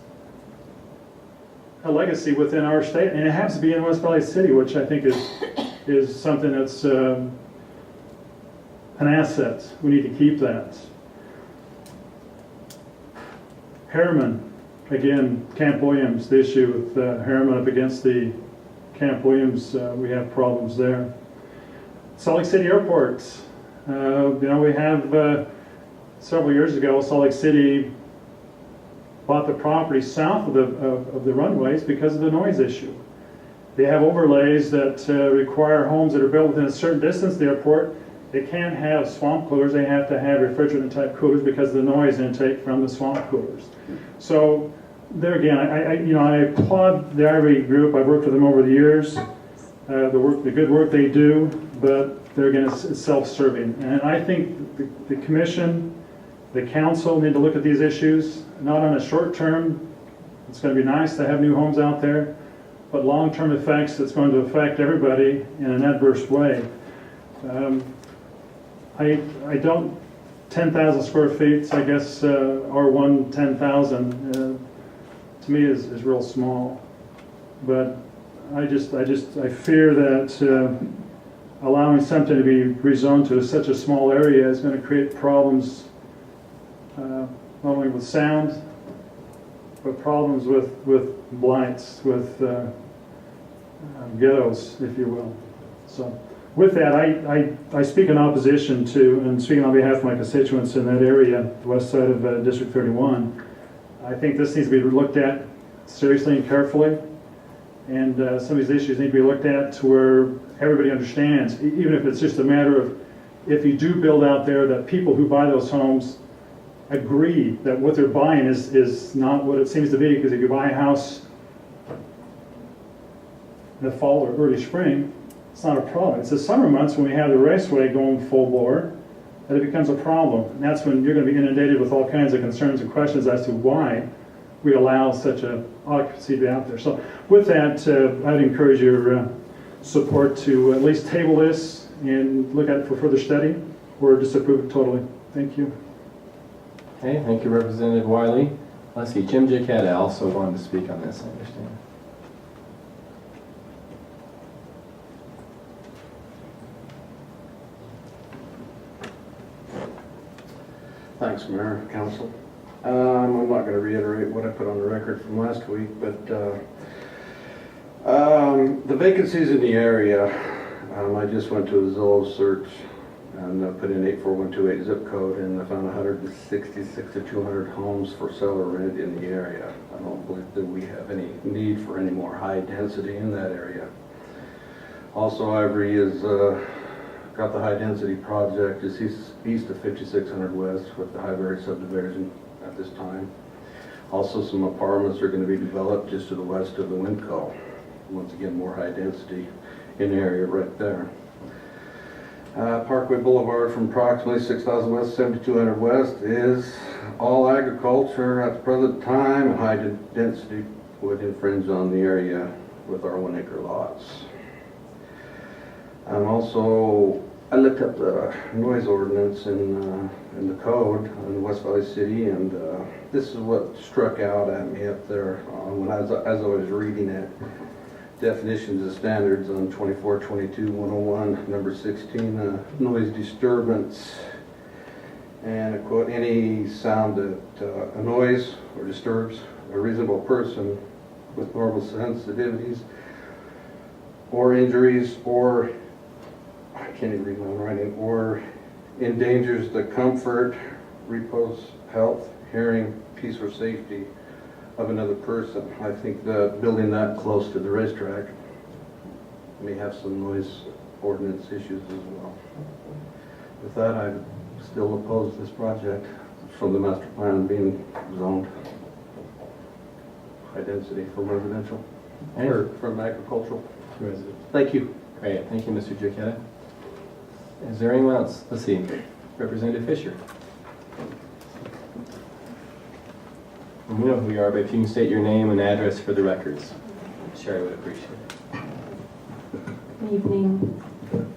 a legacy within our state, and it happens to be in West Valley City, which I think is something that's an asset. We need to keep that. Harriman, again, Camp Williams, the issue with Harriman up against the Camp Williams, we have problems there. Salt Lake City Airport, you know, we have several years ago, Salt Lake City bought the property south of the runways because of the noise issue. They have overlays that require homes that are built within a certain distance of the airport. They can't have swamp coolers. They have to have refrigerant type coolers because of the noise intake from the swamp coolers. So there again, I applaud the Ivory Group. I've worked with them over the years. The good work they do, but there again, it's self-serving. And I think the commission, the council need to look at these issues, not on a short term. It's going to be nice to have new homes out there, but long-term effects that's going to affect everybody in an adverse way. I don't, 10,000 square feet, I guess, R1 10,000, to me is real small. But I fear that allowing something to be rezoned to such a small area is going to create problems, not only with sound, but problems with blights, with ghettos, if you will. So with that, I speak in opposition to, and speaking on behalf of my constituents in that area, the west side of District 31, I think this needs to be looked at seriously and carefully. And some of these issues need to be looked at to where everybody understands, even if it's just a matter of, if you do build out there, that people who buy those homes agree that what they're buying is not what it seems to be. Because if you buy a house in the fall or early spring, it's not a problem. It's the summer months when we have the raceway going full bore that it becomes a problem. And that's when you're going to be inundated with all kinds of concerns and questions as to why we allow such a occupancy to be out there. So with that, I'd encourage your support to at least table this and look at it for further study, or disapprove it totally. Thank you. Okay, thank you, Representative Wiley. Let's see, Jim Giacetta also wanted to speak on this, I understand. Thanks, Mayor, Council. I'm not going to reiterate what I put on the record from last week, but the vacancies in the area, I just went to a Zillow search and put in 84128 zip code, and I found 166 to 200 homes for sale or rent in the area. I don't believe that we have any need for any more high density in that area. Also, Ivory is got the high-density project just east of 5600 West with the Highbury subdivision at this time. Also, some apartments are going to be developed just to the west of the Windco. Once again, more high density in the area right there. Parkway Boulevard from approximately 6000 West, 7200 West is all agriculture at the present time, and high density would infringe on the area with our 1 acre lots. I looked up the noise ordinance in the code in West Valley City, and this is what struck out at me up there as I was reading it. Definitions and standards on 2422-101, number 16, noise disturbance. And I quote, any sound that annoys or disturbs a reasonable person with normal sensitivities or injuries or, I can't even read my own writing, or endangers the comfort, repose, health, hearing, peace, or safety of another person. I think that building that close to the racetrack may have some noise ordinance issues as well. With that, I still oppose this project from the master plan being zoned high density from residential or from agricultural. Thank you. Great, thank you, Mr. Giacchetta. Is there anyone else? Let's see, Representative Fisher. We know who you are, but if you can state your name and address for the records, Sherry would appreciate it. Good evening,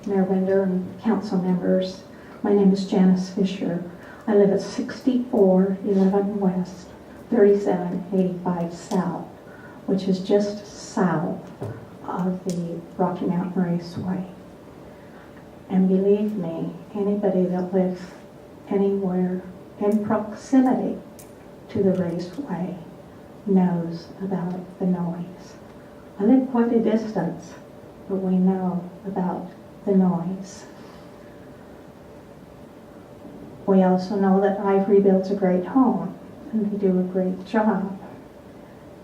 Mayor Winder and council members. My name is Janice Fisher. I live at 6411 West, 3785 South, which is just south of the Rocky Mountain Raceway. And believe me, anybody that lives anywhere in proximity to the raceway knows about the noise. I live quite a distance, but we know about the noise. We also know that Ivory builds a great home, and they do a great job.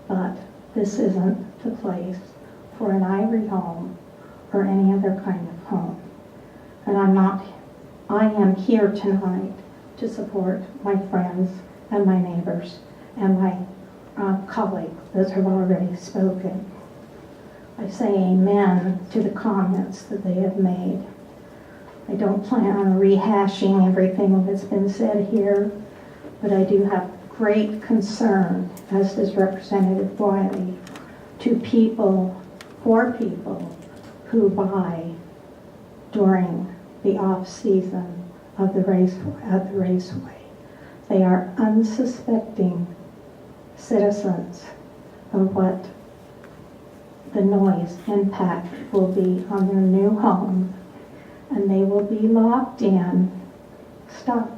But this isn't the place for an Ivory home or any other kind of home. And I am here tonight to support my friends and my neighbors and my colleagues that have already spoken. I say amen to the comments that they have made. I don't plan on rehashing everything that's been said here, but I do have great concern, as does Representative Wiley, to people, for people who buy during the off-season of the raceway. They are unsuspecting citizens of what the noise impact will be on their new home, and they will be locked in, stuck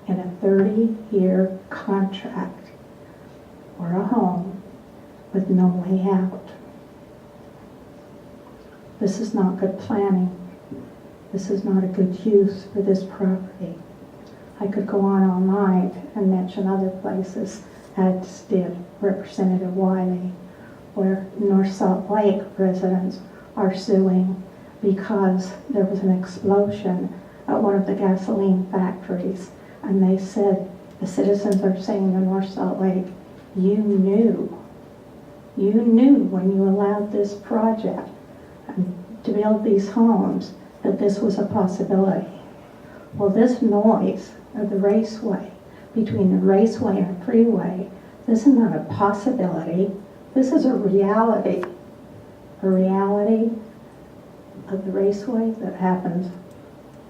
in a 30-year contract for a home with no way out. This is not good planning. This is not a good use for this property. I could go on all night and mention other places, as did Representative Wiley, where North Salt Lake residents are suing because there was an explosion at one of the gasoline factories, and they said, the citizens are saying in North Salt Lake, you knew when you allowed this project to build these homes that this was a possibility. Well, this noise of the raceway, between the raceway and the freeway, this is not a possibility. This is a reality of the raceway that happens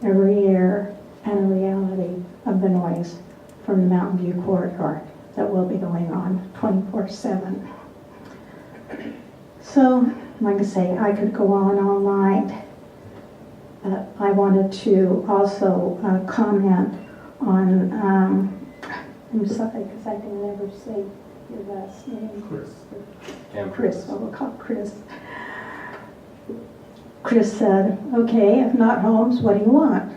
every year, and a reality of the noise from the Mountain View corridor that will be going on 24/7. So, like I say, I could go on all night. I wanted to also comment on, I'm sorry because I can never say your last name. Chris, well, we'll call Chris. Chris said, okay, if not homes, what do you want?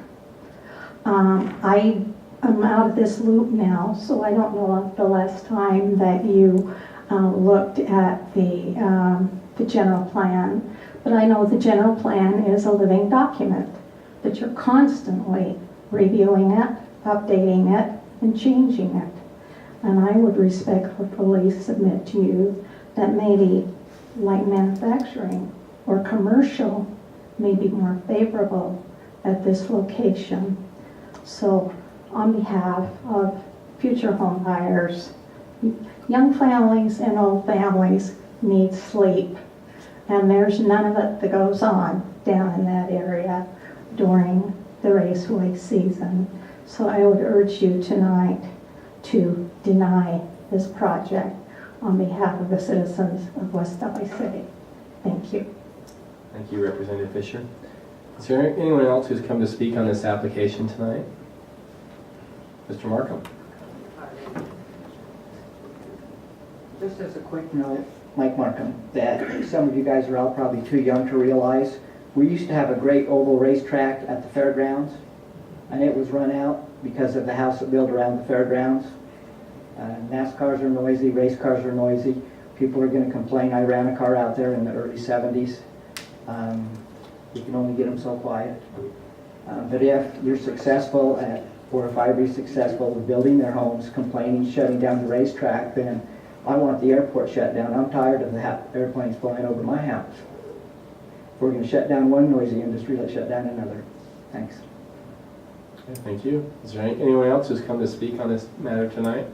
I am out of this loop now, so I don't know the last time that you looked at the general plan, but I know the general plan is a living document. that you're constantly reviewing it, updating it, and changing it. And I would respectfully submit to you that maybe light manufacturing or commercial may be more favorable at this location. So on behalf of future home buyers, young families and old families need sleep. And there's none of it that goes on down in that area during the raceway season. So I would urge you tonight to deny this project on behalf of the citizens of West Valley City. Thank you. Thank you, Representative Fisher. Is there anyone else who's come to speak on this application tonight? Mr. Markham. Just as a quick note, Mike Markham, that some of you guys are all probably too young to realize, we used to have a great oval racetrack at the fairgrounds, and it was run out because of the house that built around the fairgrounds. NASCARs are noisy, race cars are noisy. People are going to complain. I ran a car out there in the early 70s. You can only get them so quiet. But if you're successful at, or if I be successful with building their homes, complaining, shutting down the racetrack, then I want the airport shut down. I'm tired of the airplanes flying over my house. If we're going to shut down one noisy industry, let's shut down another. Thanks. Okay, thank you. Is there anyone else who's come to speak on this matter tonight?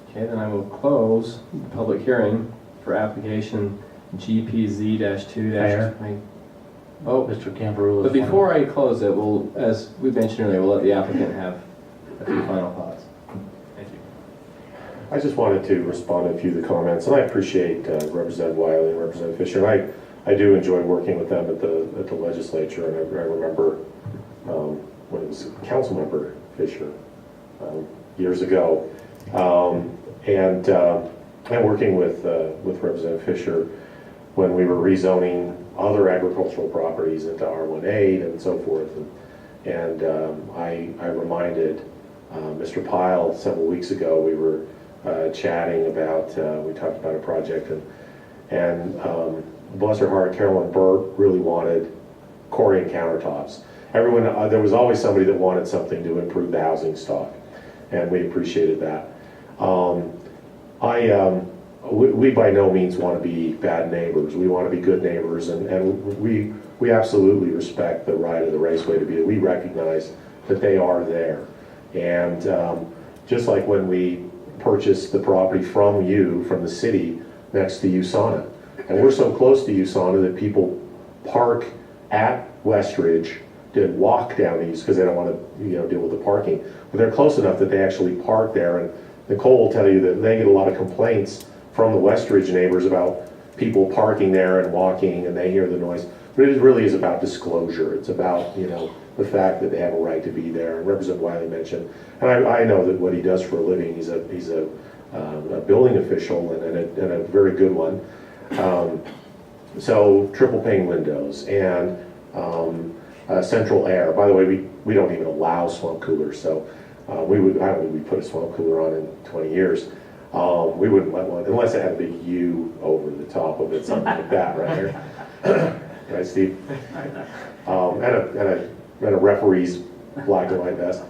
Okay, then I will close the public hearing for application GPZ-2- Mayor. Oh, Mr. Camperou. but before I close it, we'll, as we mentioned earlier, we'll let the applicant have a few final thoughts. Thank you. I just wanted to respond to a few of the comments, and I appreciate Representative Wiley and Representative Fisher. And I do enjoy working with them at the legislature, and I remember when it was Councilmember Fisher years ago, and working with Representative Fisher when we were rezoning other agricultural properties into R18 and so forth. And I reminded Mr. Pyle several weeks ago, we were chatting about, we talked about a project, and bless her heart, Carolyn Burt really wanted Corian countertops. Everyone, there was always somebody that wanted something to improve the housing stock, and we appreciated that. We by no means want to be bad neighbors. We want to be good neighbors, and we absolutely respect the right of the raceway to be there. We recognize that they are there. And just like when we purchased the property from you, from the city, next to USANA. And we're so close to USANA that people park at Westridge to walk down these because they don't want to deal with the parking. But they're close enough that they actually park there. And Nicole will tell you that they get a lot of complaints from the Westridge neighbors about people parking there and walking, and they hear the noise. But it really is about disclosure. It's about, the fact that they have a right to be there. And Representative Wiley mentioned, and I know that what he does for a living, he's a building official and a very good one. So triple pane windows and central air. By the way, we don't even allow swamp coolers. So I don't think we put a swamp cooler on in 20 years. We wouldn't let one, unless it had a big U over the top of it, something like that, right here. Right, Steve? And a referee's black and white vest.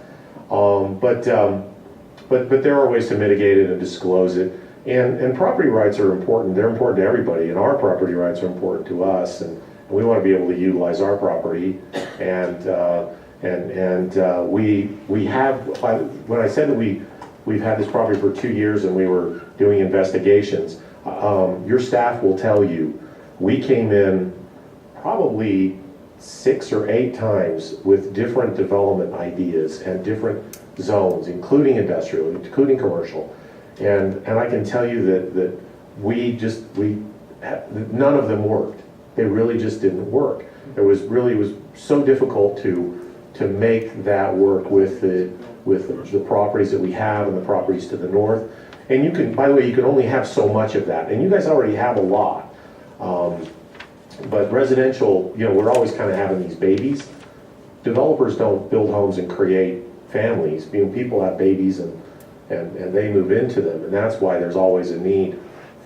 But there are ways to mitigate it and disclose it. And property rights are important. They're important to everybody, and our property rights are important to us. And we want to be able to utilize our property. And we have. When I said that we've had this property for 2 years and we were doing investigations, your staff will tell you we came in probably 6 or 8 times with different development ideas and different zones, including industrial, including commercial. And I can tell you that none of them worked. They really just didn't work. It was so difficult to make that work with the properties that we have and the properties to the north. And you can, by the way, you can only have so much of that. And you guys already have a lot. But residential, we're always kind of having these babies. Developers don't build homes and create families. People have babies and they move into them. And that's why there's always a need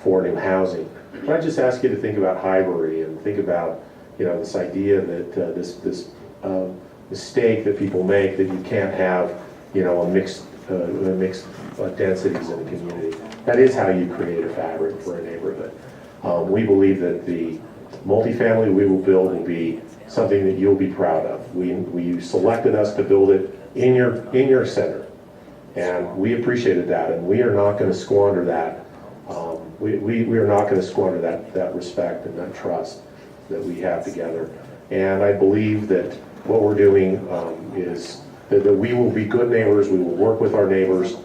for new housing. But I just ask you to think about Highbury and think about this idea that this mistake that people make that you can't have, a mixed densities in a community. That is how you create a fabric for a neighborhood. We believe that the multifamily we will build will be something that you'll be proud of. You selected us to build it in your center, and we appreciated that, and we are not going to squander that. We are not going to squander that respect and that trust that we have together. And I believe that what we're doing is that we will be good neighbors. We will work with our neighbors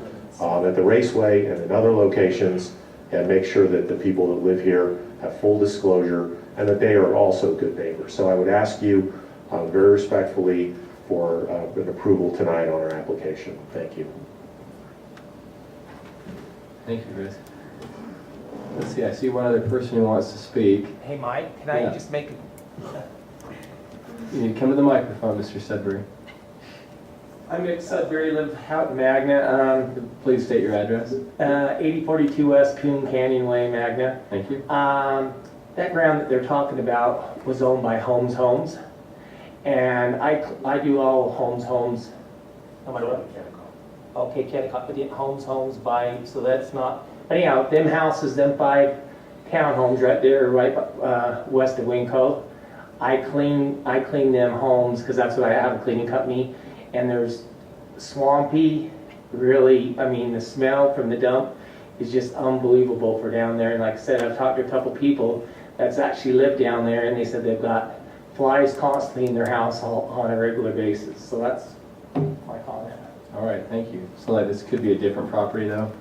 at the Raceway and in other locations and make sure that the people that live here have full disclosure and that they are also good neighbors. So I would ask you very respectfully for an approval tonight on our application. Thank you. Thank you, Chris. Let's see, I see one other person who wants to speak. Hey, Mike, can I Yeah. just make You need to come to the microphone, Mr. Sudbury. I'm Mick Sudbury, live out in Magna, Please state your address. 8042 West Coon Canyon Way, Magna. Thank you. That ground that they're talking about was owned by Holmes Homes, and I do all Holmes. No matter what. Okay, Kennecott, but Holmes by, so that's not. But anyhow, them houses, them 5 townhomes right there, right west of Winco. I clean them homes because that's what I have, a cleaning company, and there's swampy, really. I mean, the smell from the dump is just unbelievable for down there. And like I said, I've talked to a couple people that's actually lived down there, and they said they've got flies constantly in their house on a regular basis. So that's my comment. All right, thank you. So like, this could be a different property though?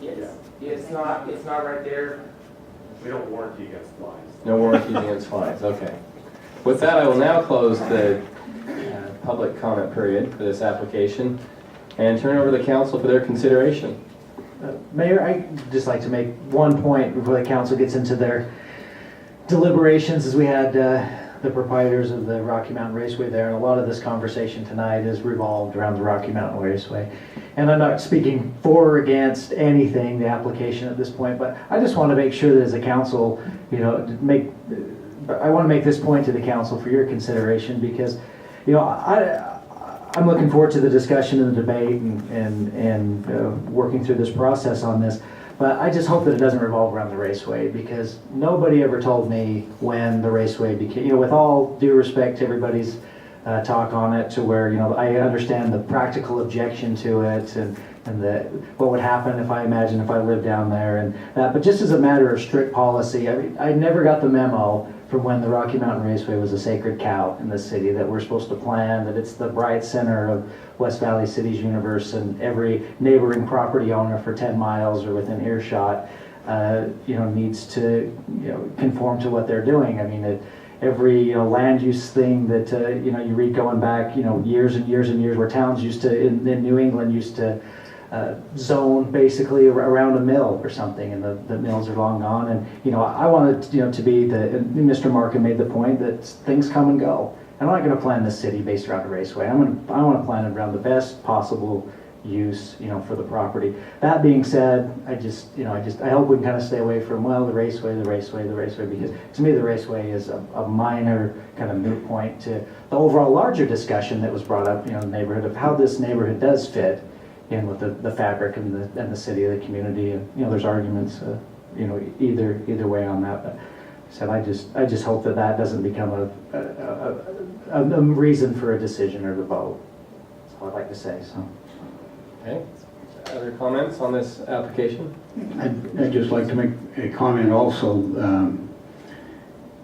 Yes. It's not right there. We don't warranty against flies. No warranty against flies, okay. With that, I will now close the public comment period for this application and turn it over to the council for their consideration. Mayor, I'd just like to make one point before the council gets into their deliberations, as we had the proprietors of the Rocky Mountain Raceway there, and a lot of this conversation tonight is revolved around the Rocky Mountain Raceway. And I'm not speaking for or against anything, the application at this point, but I just want to make sure that as a council, I want to make this point to the council for your consideration, because, I'm looking forward to the discussion and the debate and working through this process on this. But I just hope that it doesn't revolve around the Raceway, because nobody ever told me when the Raceway became, with all due respect to everybody's talk on it, to where, I understand the practical objection to it and what would happen if I lived down there and that. But just as a matter of strict policy, I never got the memo from when the Rocky Mountain Raceway was a sacred cow in the city, that we're supposed to plan, that it's the bright center of West Valley City's universe, and every neighboring property owner for 10 miles or within earshot, needs to, conform to what they're doing. I mean, every land use thing that you read going back, years and years and years, where towns used to in New England used to zone basically around a mill or something, and the mills are long gone. And I wanted to be Mr. Markin made the point that things come and go. I'm not going to plan this city based around a Raceway. I want to plan it around the best possible use, for the property. That being said, I hope we can kind of stay away from, the Raceway, because to me the Raceway is a minor kind of moot point to the overall larger discussion that was brought up, the neighborhood, of how this neighborhood does fit in with the fabric and the city, the community, and there's arguments, either way on that. But I just hope that doesn't become a reason for a decision or the vote. That's all I'd like to say. So. Okay. Other comments on this application? I'd just like to make a comment also.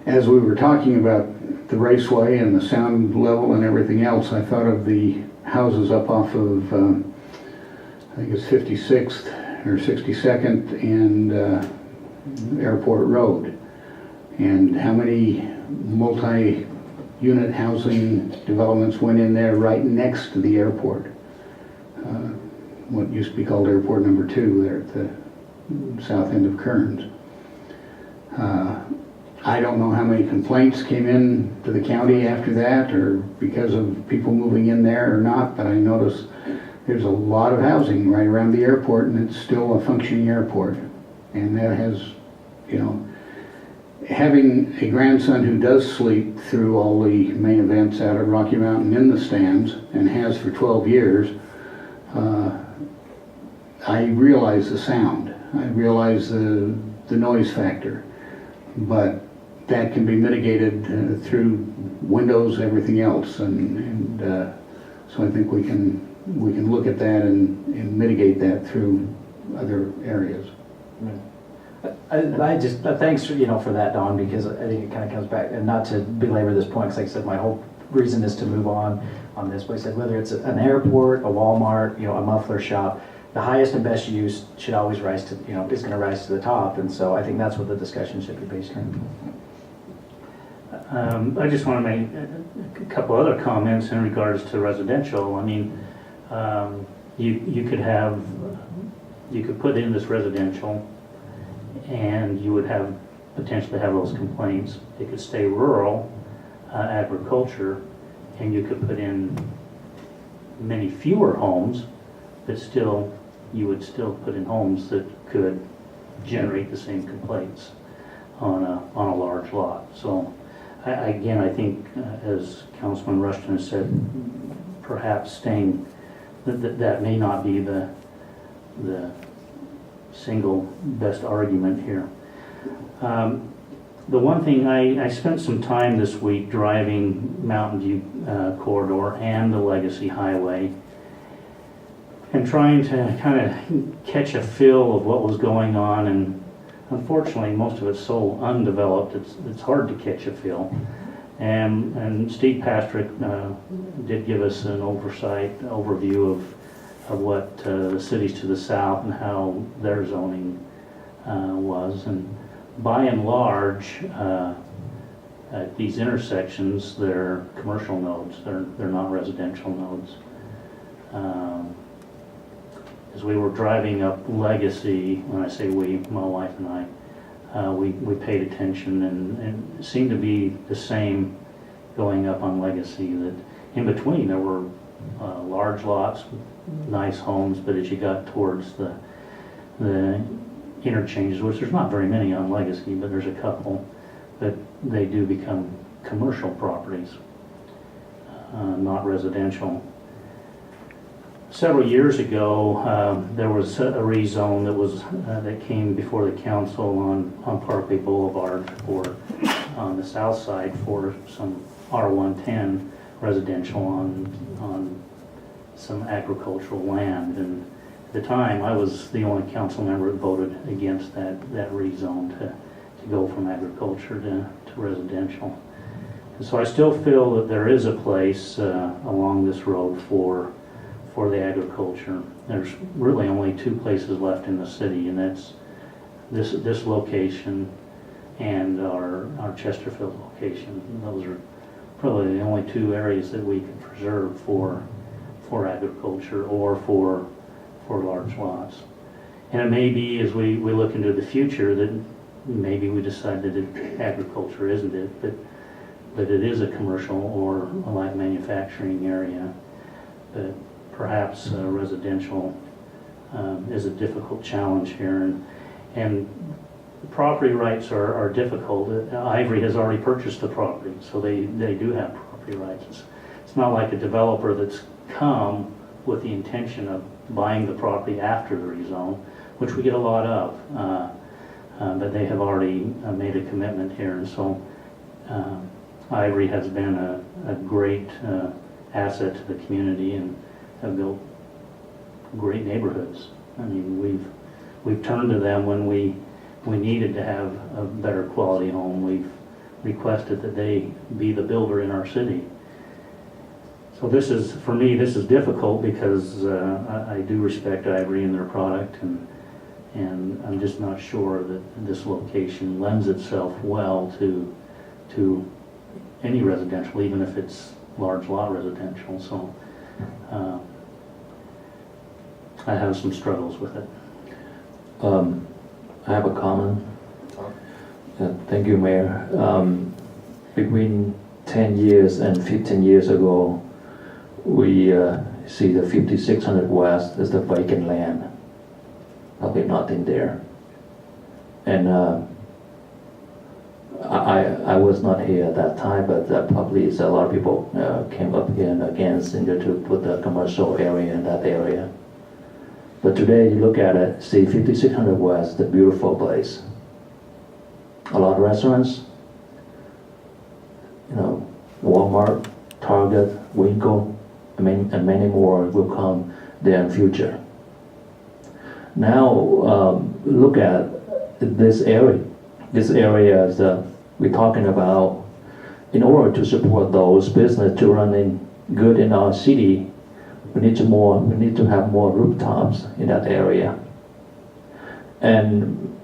As we were talking about the Raceway and the sound level and everything else, I thought of the houses up off of, I think it's 56th or 62nd and Airport Road, and how many multi-unit housing developments went in there right next to the airport. What used to be called Airport Number 2 there at the south end of Kearns. I don't know how many complaints came in to the county after that, or because of people moving in there or not, but I noticed there's a lot of housing right around the airport, and it's still a functioning airport. And that has, having a grandson who does sleep through all the main events out at Rocky Mountain in the stands and has for 12 years, I realize the sound. I realize the noise factor. But that can be mitigated through windows, everything else. And so I think we can look at that and mitigate that through other areas. I just, thanks for, for that, Don, because I think it kind of comes back, and not to belabor this point, because like I said, my whole reason is to move on this. But I said, whether it's an airport, a Walmart, a muffler shop, the highest and best use should always rise to, is going to rise to the top. And so I think that's what the discussion should be based on. I just want to make a couple other comments in regards to residential. I mean, you could put in this residential, and you would potentially have those complaints. It could stay rural, agriculture, and you could put in many fewer homes, but still, you would still put in homes that could generate the same complaints on a large lot. So, again, I think, as Councilman Rushton has said, perhaps staying, that may not be the single best argument here. The one thing, I spent some time this week driving Mountain View Corridor and the Legacy Highway and trying to kind of catch a feel of what was going on, and unfortunately most of it's so undeveloped it's hard to catch a feel. And Steve Pastrick did give us an overview of what the cities to the south and how their zoning was. And by and large, at these intersections, they're commercial nodes. They're not residential nodes. As we were driving up Legacy, when I say we, my wife and I, we paid attention, and it seemed to be the same going up on Legacy, that in between there were large lots, nice homes, but as you got towards the interchanges, which there's not very many on Legacy, but there's a couple, but they do become commercial properties, not residential. Several years ago, there was a rezone that came before the council on Parkway Boulevard on the south side for some R110 residential on some agricultural land. And at the time, I was the only council member that voted against that rezone to go from agriculture to residential. And so I still feel that there is a place along this road for the agriculture. There's really only two places left in the city, and that's this location and our Chesterfield location. Those are probably the only two areas that we can preserve for agriculture or for large lots. And it may be, as we look into the future, that maybe we decide that agriculture isn't it, but it is a commercial or a light manufacturing area. But perhaps residential is a difficult challenge here, and property rights are difficult. Ivory has already purchased the property, so they do have property rights. It's not like a developer that's come with the intention of buying the property after the rezone, which we get a lot of, but they have already made a commitment here, and so Ivory has been a great asset to the community and have built great neighborhoods. I mean, we've turned to them when we needed to have a better quality home. We've requested that they be the builder in our city. So for me, this is difficult because I do respect Ivory and their product, and I'm just not sure that this location lends itself well to any residential, even if it's large lot residential. So I have some struggles with it. I have a comment. Thank you, Mayor. Between 10 years and 15 years ago, we see the 5600 West as the vacant land. Probably nothing there. And I was not here at that time, but probably a lot of people came up here and against to put the commercial area in that area. But today you look at it, see 5600 West, the beautiful place. A lot of restaurants, Walmart, Target, Winkle, and many more will come there in future. Now look at this area. This area is we're talking about. In order to support those business to run in good in our city, we need to have more rooftops in that area, and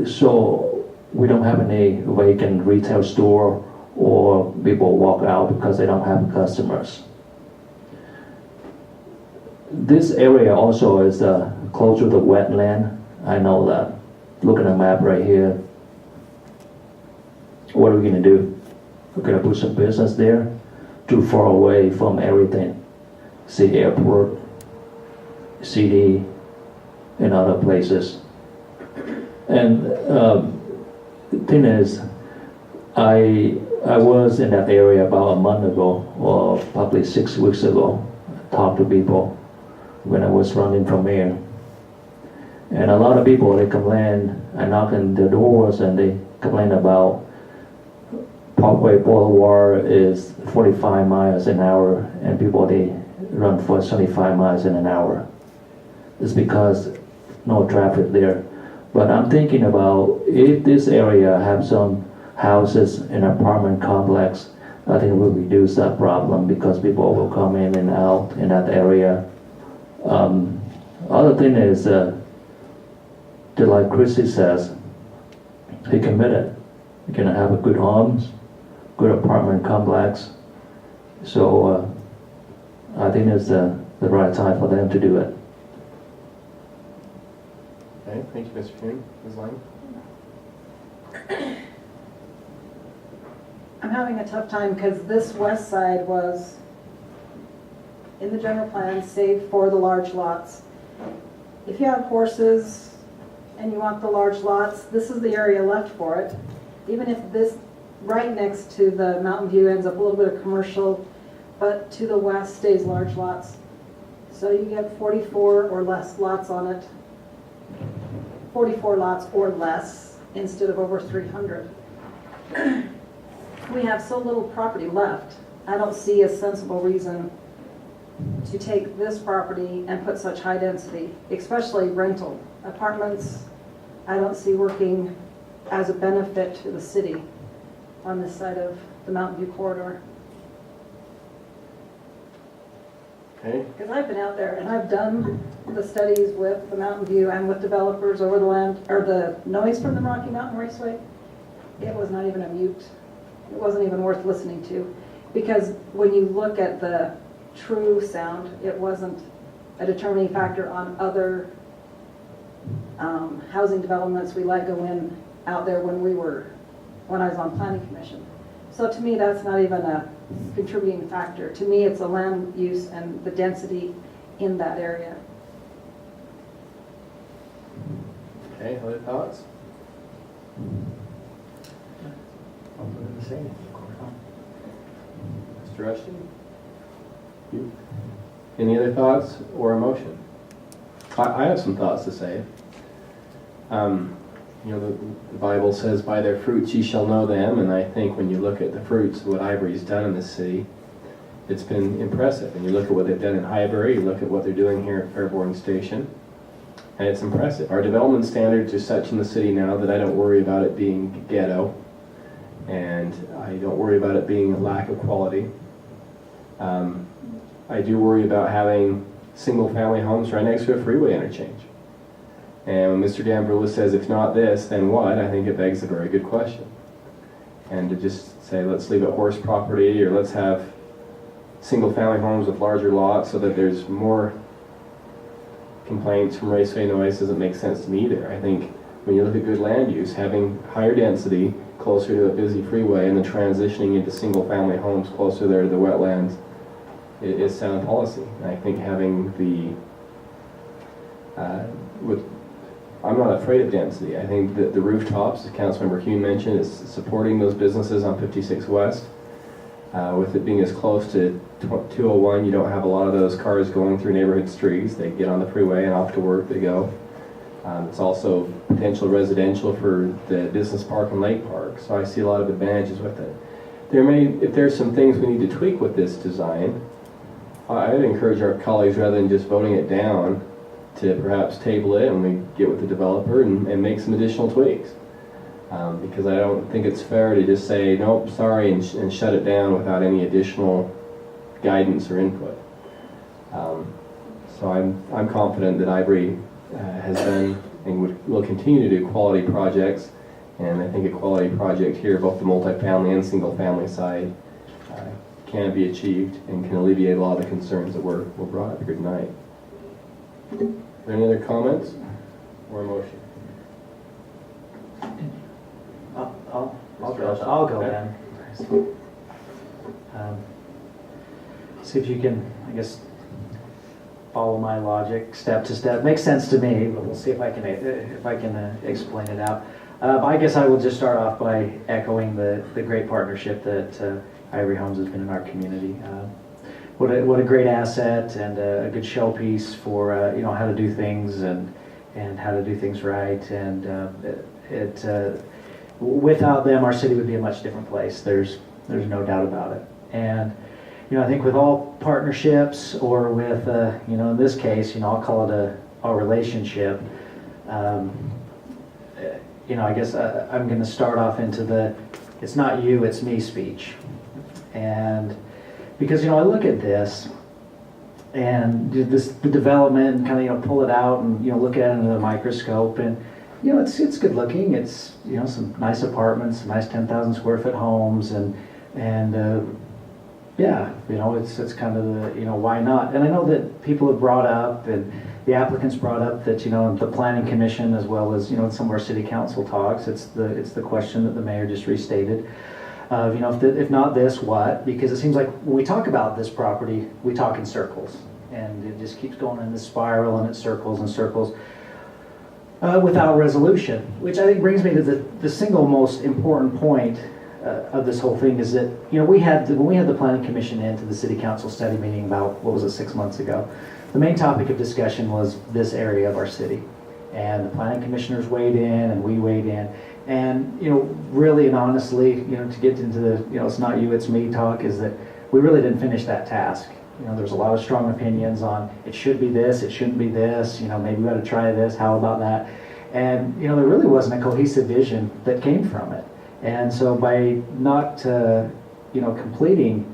so we don't have any vacant retail store or people walk out because they don't have customers. This area also is close to the wetland. I know that. Look at the map right here. What are we going to do? We're going to put some business there, too far away from everything. City airport, city, and other places. And the thing is, I was in that area about a month ago, or probably 6 weeks ago. I talked to people when I was running for mayor. And a lot of people, they complain, I knock on the doors and they complain about Parkway Boulevard is 45 miles an hour and people, they run for 75 miles in an hour. It's because no traffic there. But I'm thinking about if this area have some houses in apartment complex, I think it will reduce that problem because people will come in and out in that area. Other thing is, just like Chrissy says, he committed. You're gonna have a good homes, good apartment complex. So I think it's the right time for them to do it. Okay, thank you, Mr. Kuhn. Ms. Lang? I'm having a tough time because this west side was in the general plan saved for the large lots. If you have horses and you want the large lots, this is the area left for it. Even if this right next to the Mountain View ends up a little bit of commercial, but to the west stays large lots. So you get 44 or less lots on it. 44 lots or less instead of over 300. We have so little property left. I don't see a sensible reason to take this property and put such high density, especially rental. Apartments, I don't see working as a benefit to the city on this side of the Mountain View corridor. Okay. Because I've been out there and I've done the studies with the Mountain View and with developers over the land, or the noise from the Rocky Mountain Raceway. It was not even a mute. It wasn't even worth listening to. Because when you look at the true sound, it wasn't a determining factor on other housing developments we let go in out there when I was on planning commission. So to me, that's not even a contributing factor. To me, it's a land use and the density in that area. Okay, other thoughts? Mr. Rushton? You? Any other thoughts or emotion? I have some thoughts to say. The Bible says, by their fruits ye shall know them, and I think when you look at the fruits of what Ivory's done in this city, it's been impressive. And you look at what they've done in Highbury, you look at what they're doing here at Fairborn Station, and it's impressive. Our development standards are such in the city now that I don't worry about it being ghetto, and I don't worry about it being a lack of quality. I do worry about having single-family homes right next to a freeway interchange. And when Mr. Dambrilla says, if not this, then what? I think it begs a very good question. And to just say, let's leave it horse property, or let's have single-family homes with larger lots so that there's more complaints from raceway noise doesn't make sense to me either. I think when you look at good land use, having higher density closer to a busy freeway and then transitioning into single-family homes closer there to the wetlands is sound policy. And I think having I'm not afraid of density. I think that the rooftops, as Councilmember Hume mentioned, is supporting those businesses on 56 West. With it being as close to 201, you don't have a lot of those cars going through neighborhood streets. They get on the freeway and off to work they go. It's also potential residential for the business park and lake park, so I see a lot of advantages with it. If there's some things we need to tweak with this design, I would encourage our colleagues, rather than just voting it down, to perhaps table it and we get with the developer and make some additional tweaks. Because I don't think it's fair to just say, nope, sorry, and shut it down without any additional guidance or input. So I'm confident that Ivory has done and will continue to do quality projects, and I think a quality project here, both the multifamily and single family side, can be achieved and can alleviate a lot of the concerns that were brought up here tonight. Are there any other comments or a motion? I'll go then. See if you can, I guess, follow my logic step to step. Makes sense to me, but we'll see if I can explain it out. I guess I will just start off by echoing the great partnership that Ivory Homes has been in our community. What a great asset and a good showpiece for how to do things and how to do things right. And without them, our city would be a much different place. There's no doubt about it. And I think with all partnerships, or with in this case, I'll call it a relationship. I guess I'm going to start off into the "it's not you, it's me" speech, and because I look at this and the development and kind of pull it out and look at it under the microscope, and it's good looking. It's some nice apartments, some nice 10,000 square foot homes, and it's kind of the why not? And I know that people have brought up, and the applicants brought up that the planning commission, as well as some of our city council talks. It's the question that the mayor just restated. If not this, what? Because it seems like when we talk about this property, we talk in circles, and it just keeps going in this spiral, and it circles and circles without resolution. Which I think brings me to the single most important point of this whole thing is that when we had the planning commission into the city council study meeting about 6 months ago, the main topic of discussion was this area of our city, and the planning commissioners weighed in and we weighed in, and really and honestly, to get into the it's not you, it's me talk, is that we really didn't finish that task. There's a lot of strong opinions on it should be this, it shouldn't be this, maybe we ought to try this, how about that? And there really wasn't a cohesive vision that came from it. And so by not completing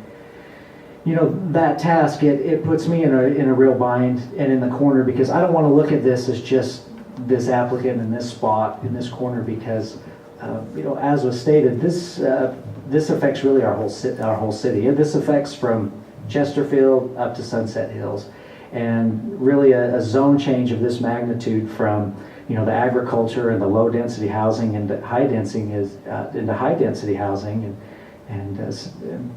that task, it puts me in a real bind and in the corner, because I don't want to look at this as just this applicant in this spot in this corner, because as was stated, this affects really our whole city. This affects from Chesterfield up to Sunset Hills, and really a zone change of this magnitude from the agriculture and the low density housing into high density housing and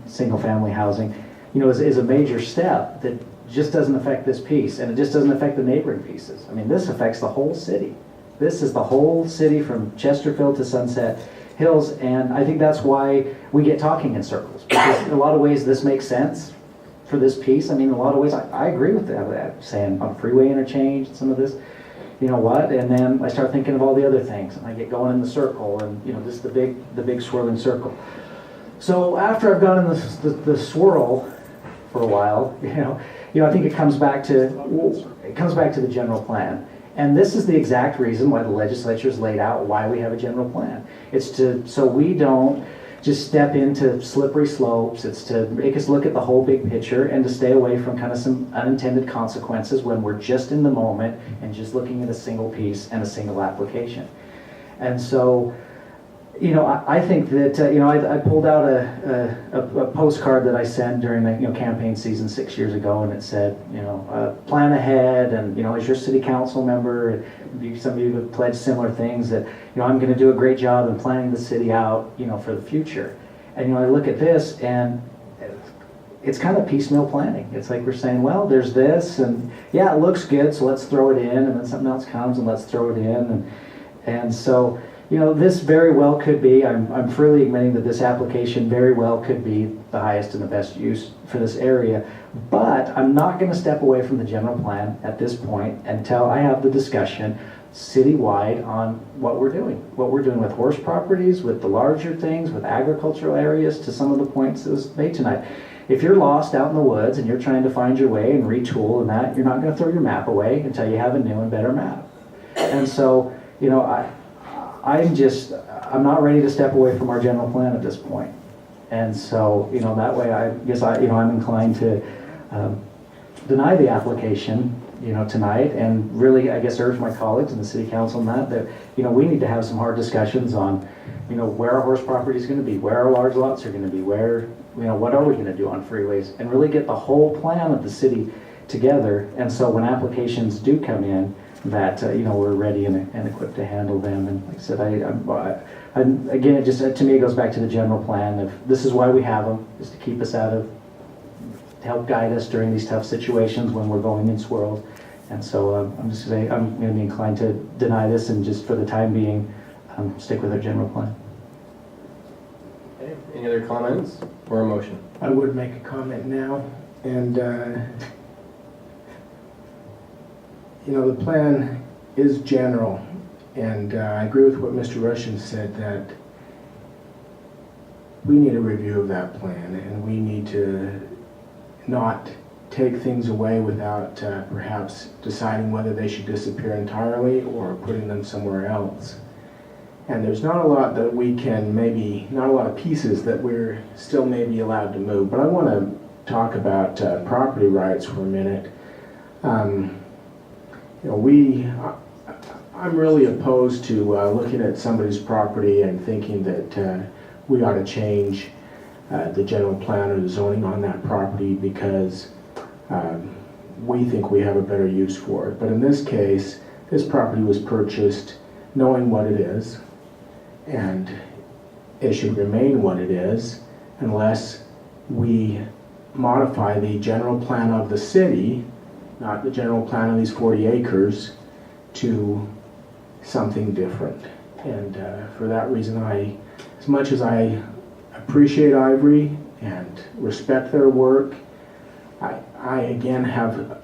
single family housing, is a major step that just doesn't affect this piece, and it just doesn't affect the neighboring pieces. I mean, this affects the whole city. This is the whole city from Chesterfield to Sunset Hills, and I think that's why we get talking in circles, because in a lot of ways this makes sense for this piece. I mean, in a lot of ways I agree with that, saying on freeway interchange and some of this, and then I start thinking of all the other things, and I get going in the circle, and just the big swirling circle. So after I've gone in the swirl for a while, I think it comes back to the general plan. And this is the exact reason why the legislature's laid out why we have a general plan. It's so we don't just step into slippery slopes. It's to make us look at the whole big picture and to stay away from kind of some unintended consequences when we're just in the moment and just looking at a single piece and a single application. And so, I think that, I pulled out a postcard that I sent during the campaign season 6 years ago, and it said, plan ahead, and, as your city council member, some of you have pledged similar things that, I'm going to do a great job in planning the city out, for the future. And, I look at this, and it's kind of piecemeal planning. It's like we're saying, well, there's this, and yeah, it looks good, so let's throw it in, and then something else comes, and let's throw it in, and so, you know, this very well could be, I'm freely admitting that this application very well could be the highest and the best use for this area, but I'm not going to step away from the general plan at this point until I have the discussion citywide on what we're doing with horse properties, with the larger things, with agricultural areas, to some of the points that was made tonight. If you're lost out in the woods and you're trying to find your way and retool and that, you're not going to throw your map away until you have a new and better map. And so, you know, I'm not ready to step away from our general plan at this point. And so, you know, that way I guess I'm inclined to deny the application, you know, tonight, and really, I guess, urge my colleagues in the city council on that, you know, we need to have some hard discussions on, you know, where our horse property is going to be, where our large lots are going to be, where, you know, what are we going to do on freeways, and really get the whole plan of the city together. And so when applications do come in, that, you know, we're ready and equipped to handle them. And like I said, again, it just, to me, it goes back to the general plan of, this is why we have them, is to keep us out of, to help guide us during these tough situations when we're going in swirls. And so I'm just going to say, I'm going to be inclined to deny this, and just for the time being, stick with our general plan. Okay. Any other comments or a motion? I would make a comment now, and you know, the plan is general, and I agree with what Mr. Russian said, that we need a review of that plan, and we need to not take things away without perhaps deciding whether they should disappear entirely or putting them somewhere else. And there's not a lot that we can not a lot of pieces that we're still maybe allowed to move. But I want to talk about property rights for a minute. You know, I'm really opposed to looking at somebody's property and thinking that we ought to change the general plan or the zoning on that property because we think we have a better use for it. But in this case, this property was purchased knowing what it is, and it should remain what it is unless we modify the general plan of the city, not the general plan of these 40 acres, to something different. And for that reason, as much as I appreciate Ivory and respect their work, I again have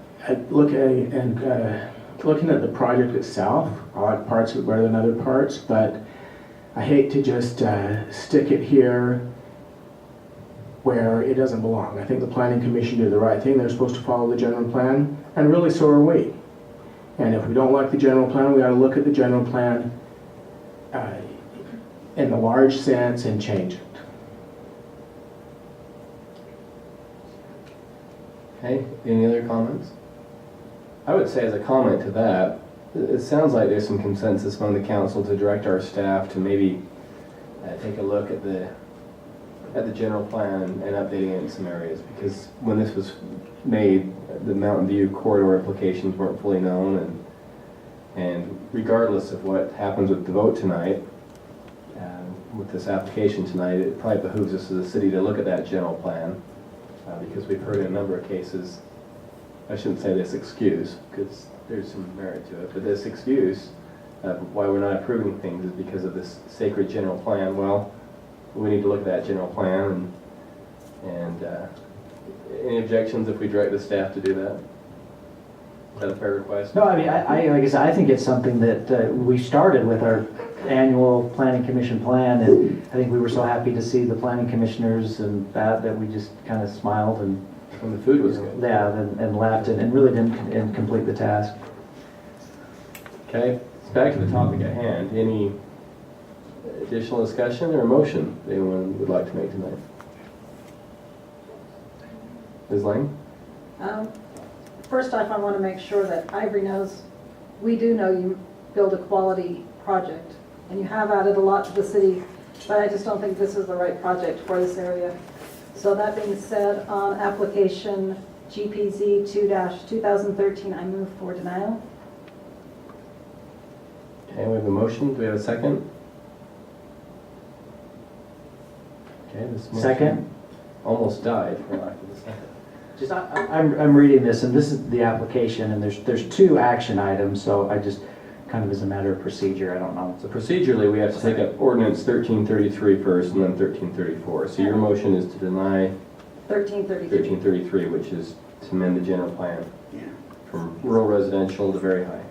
looking at the project itself. I like parts of it better than other parts, but I hate to just stick it here where it doesn't belong. I think the Planning Commission did the right thing. They're supposed to follow the general plan, and really so are we. And if we don't like the general plan, we ought to look at the general plan in the large sense and change it. Okay, any other comments? I would say as a comment to that, it sounds like there's some consensus among the council to direct our staff to maybe take a look at the general plan and updating it in some areas, because when this was made, the Mountain View corridor implications weren't fully known, and regardless of what happens with the vote tonight, with this application tonight, it probably behooves us as a city to look at that general plan, because we've heard in a number of cases, I shouldn't say this excuse, because there's some merit to it, but this excuse why we're not approving things is because of this sacred general plan. Well, we need to look at that general plan, and any objections if we direct the staff to do that? Is that a fair request? No, I mean, like I said, I think it's something that we started with our annual Planning Commission plan, and I think we were so happy to see the planning commissioners and that we just kind of smiled and when the food was good. Yeah, and laughed and really didn't complete the task. Okay, back to the topic at hand. Any additional discussion or motion anyone would like to make tonight? Ms. Lang? First off, I want to make sure that Ivory knows, we do know you build a quality project, and you have added a lot to the city, but I just don't think this is the right project for this area. So that being said, on application GPZ 2-2013, I move for denial. Okay, we have a motion. Do we have a second? Okay, this motion. Second. almost died, for lack of a second. Just, I'm reading this, and this is the application, and there's 2 action items, so I just, kind of as a matter of procedure, I don't know. So procedurally, we have to take up ordinance 1333 first and then 1334. So your motion is to deny 1333. 1333, which is to amend the general plan from rural residential to very high.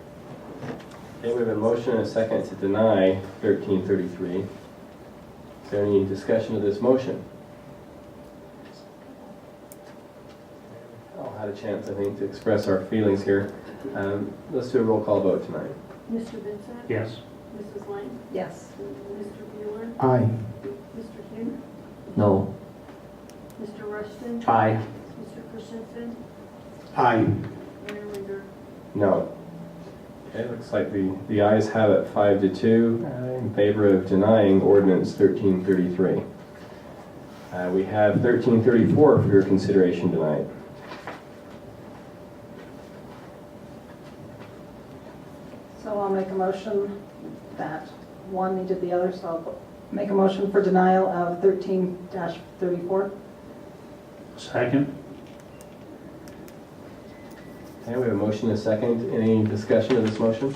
Okay, we have a motion and a second to deny 1333. Is there any discussion of this motion? All had a chance, I think, to express our feelings here. Let's do a roll call vote tonight. Mr. Vincent? Yes. Mrs. Lang? Yes. Mr. Bueller? Aye. Mr. Hume? No. Mr. Rushton? Aye. Mr. Christensen? Aye. Mayor Linder? No. Okay, looks like the ayes have it 5-2 in favor of denying ordinance 1333. We have 1334 for your consideration tonight. So I'll make a motion that one needed the other, so I'll make a motion for denial of 13-34. Second? Okay, we have a motion and a second. Any discussion of this motion?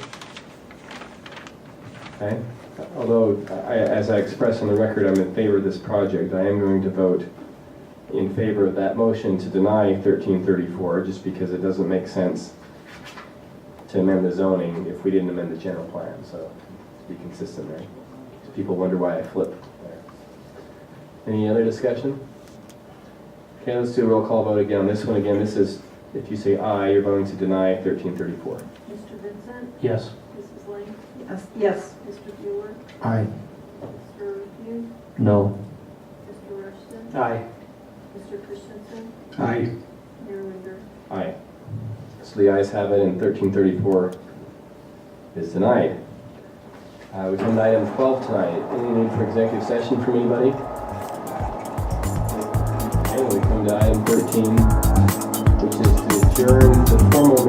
Okay. Although, as I expressed on the record, I'm in favor of this project, I am going to vote in favor of that motion to deny 1334, just because it doesn't make sense to amend the zoning if we didn't amend the general plan. So, to be consistent there. People wonder why I flipped there. Any other discussion? Okay, let's do a roll call vote again. On this one again, this is, if you say aye, you're voting to deny 1334. Mr. Vincent? Yes. Mrs. Lang? Yes. Yes. Mr. Bueller? Aye. Mr. Hume? No. Mr. Rushton? Aye. Mr. Christensen? Aye. Mayor Linder? Aye. So the ayes have it, and 1334 is denied. We come to item 12 tonight. Any need for executive session from anybody? Okay, we come to item 13, which is to adjourn the formal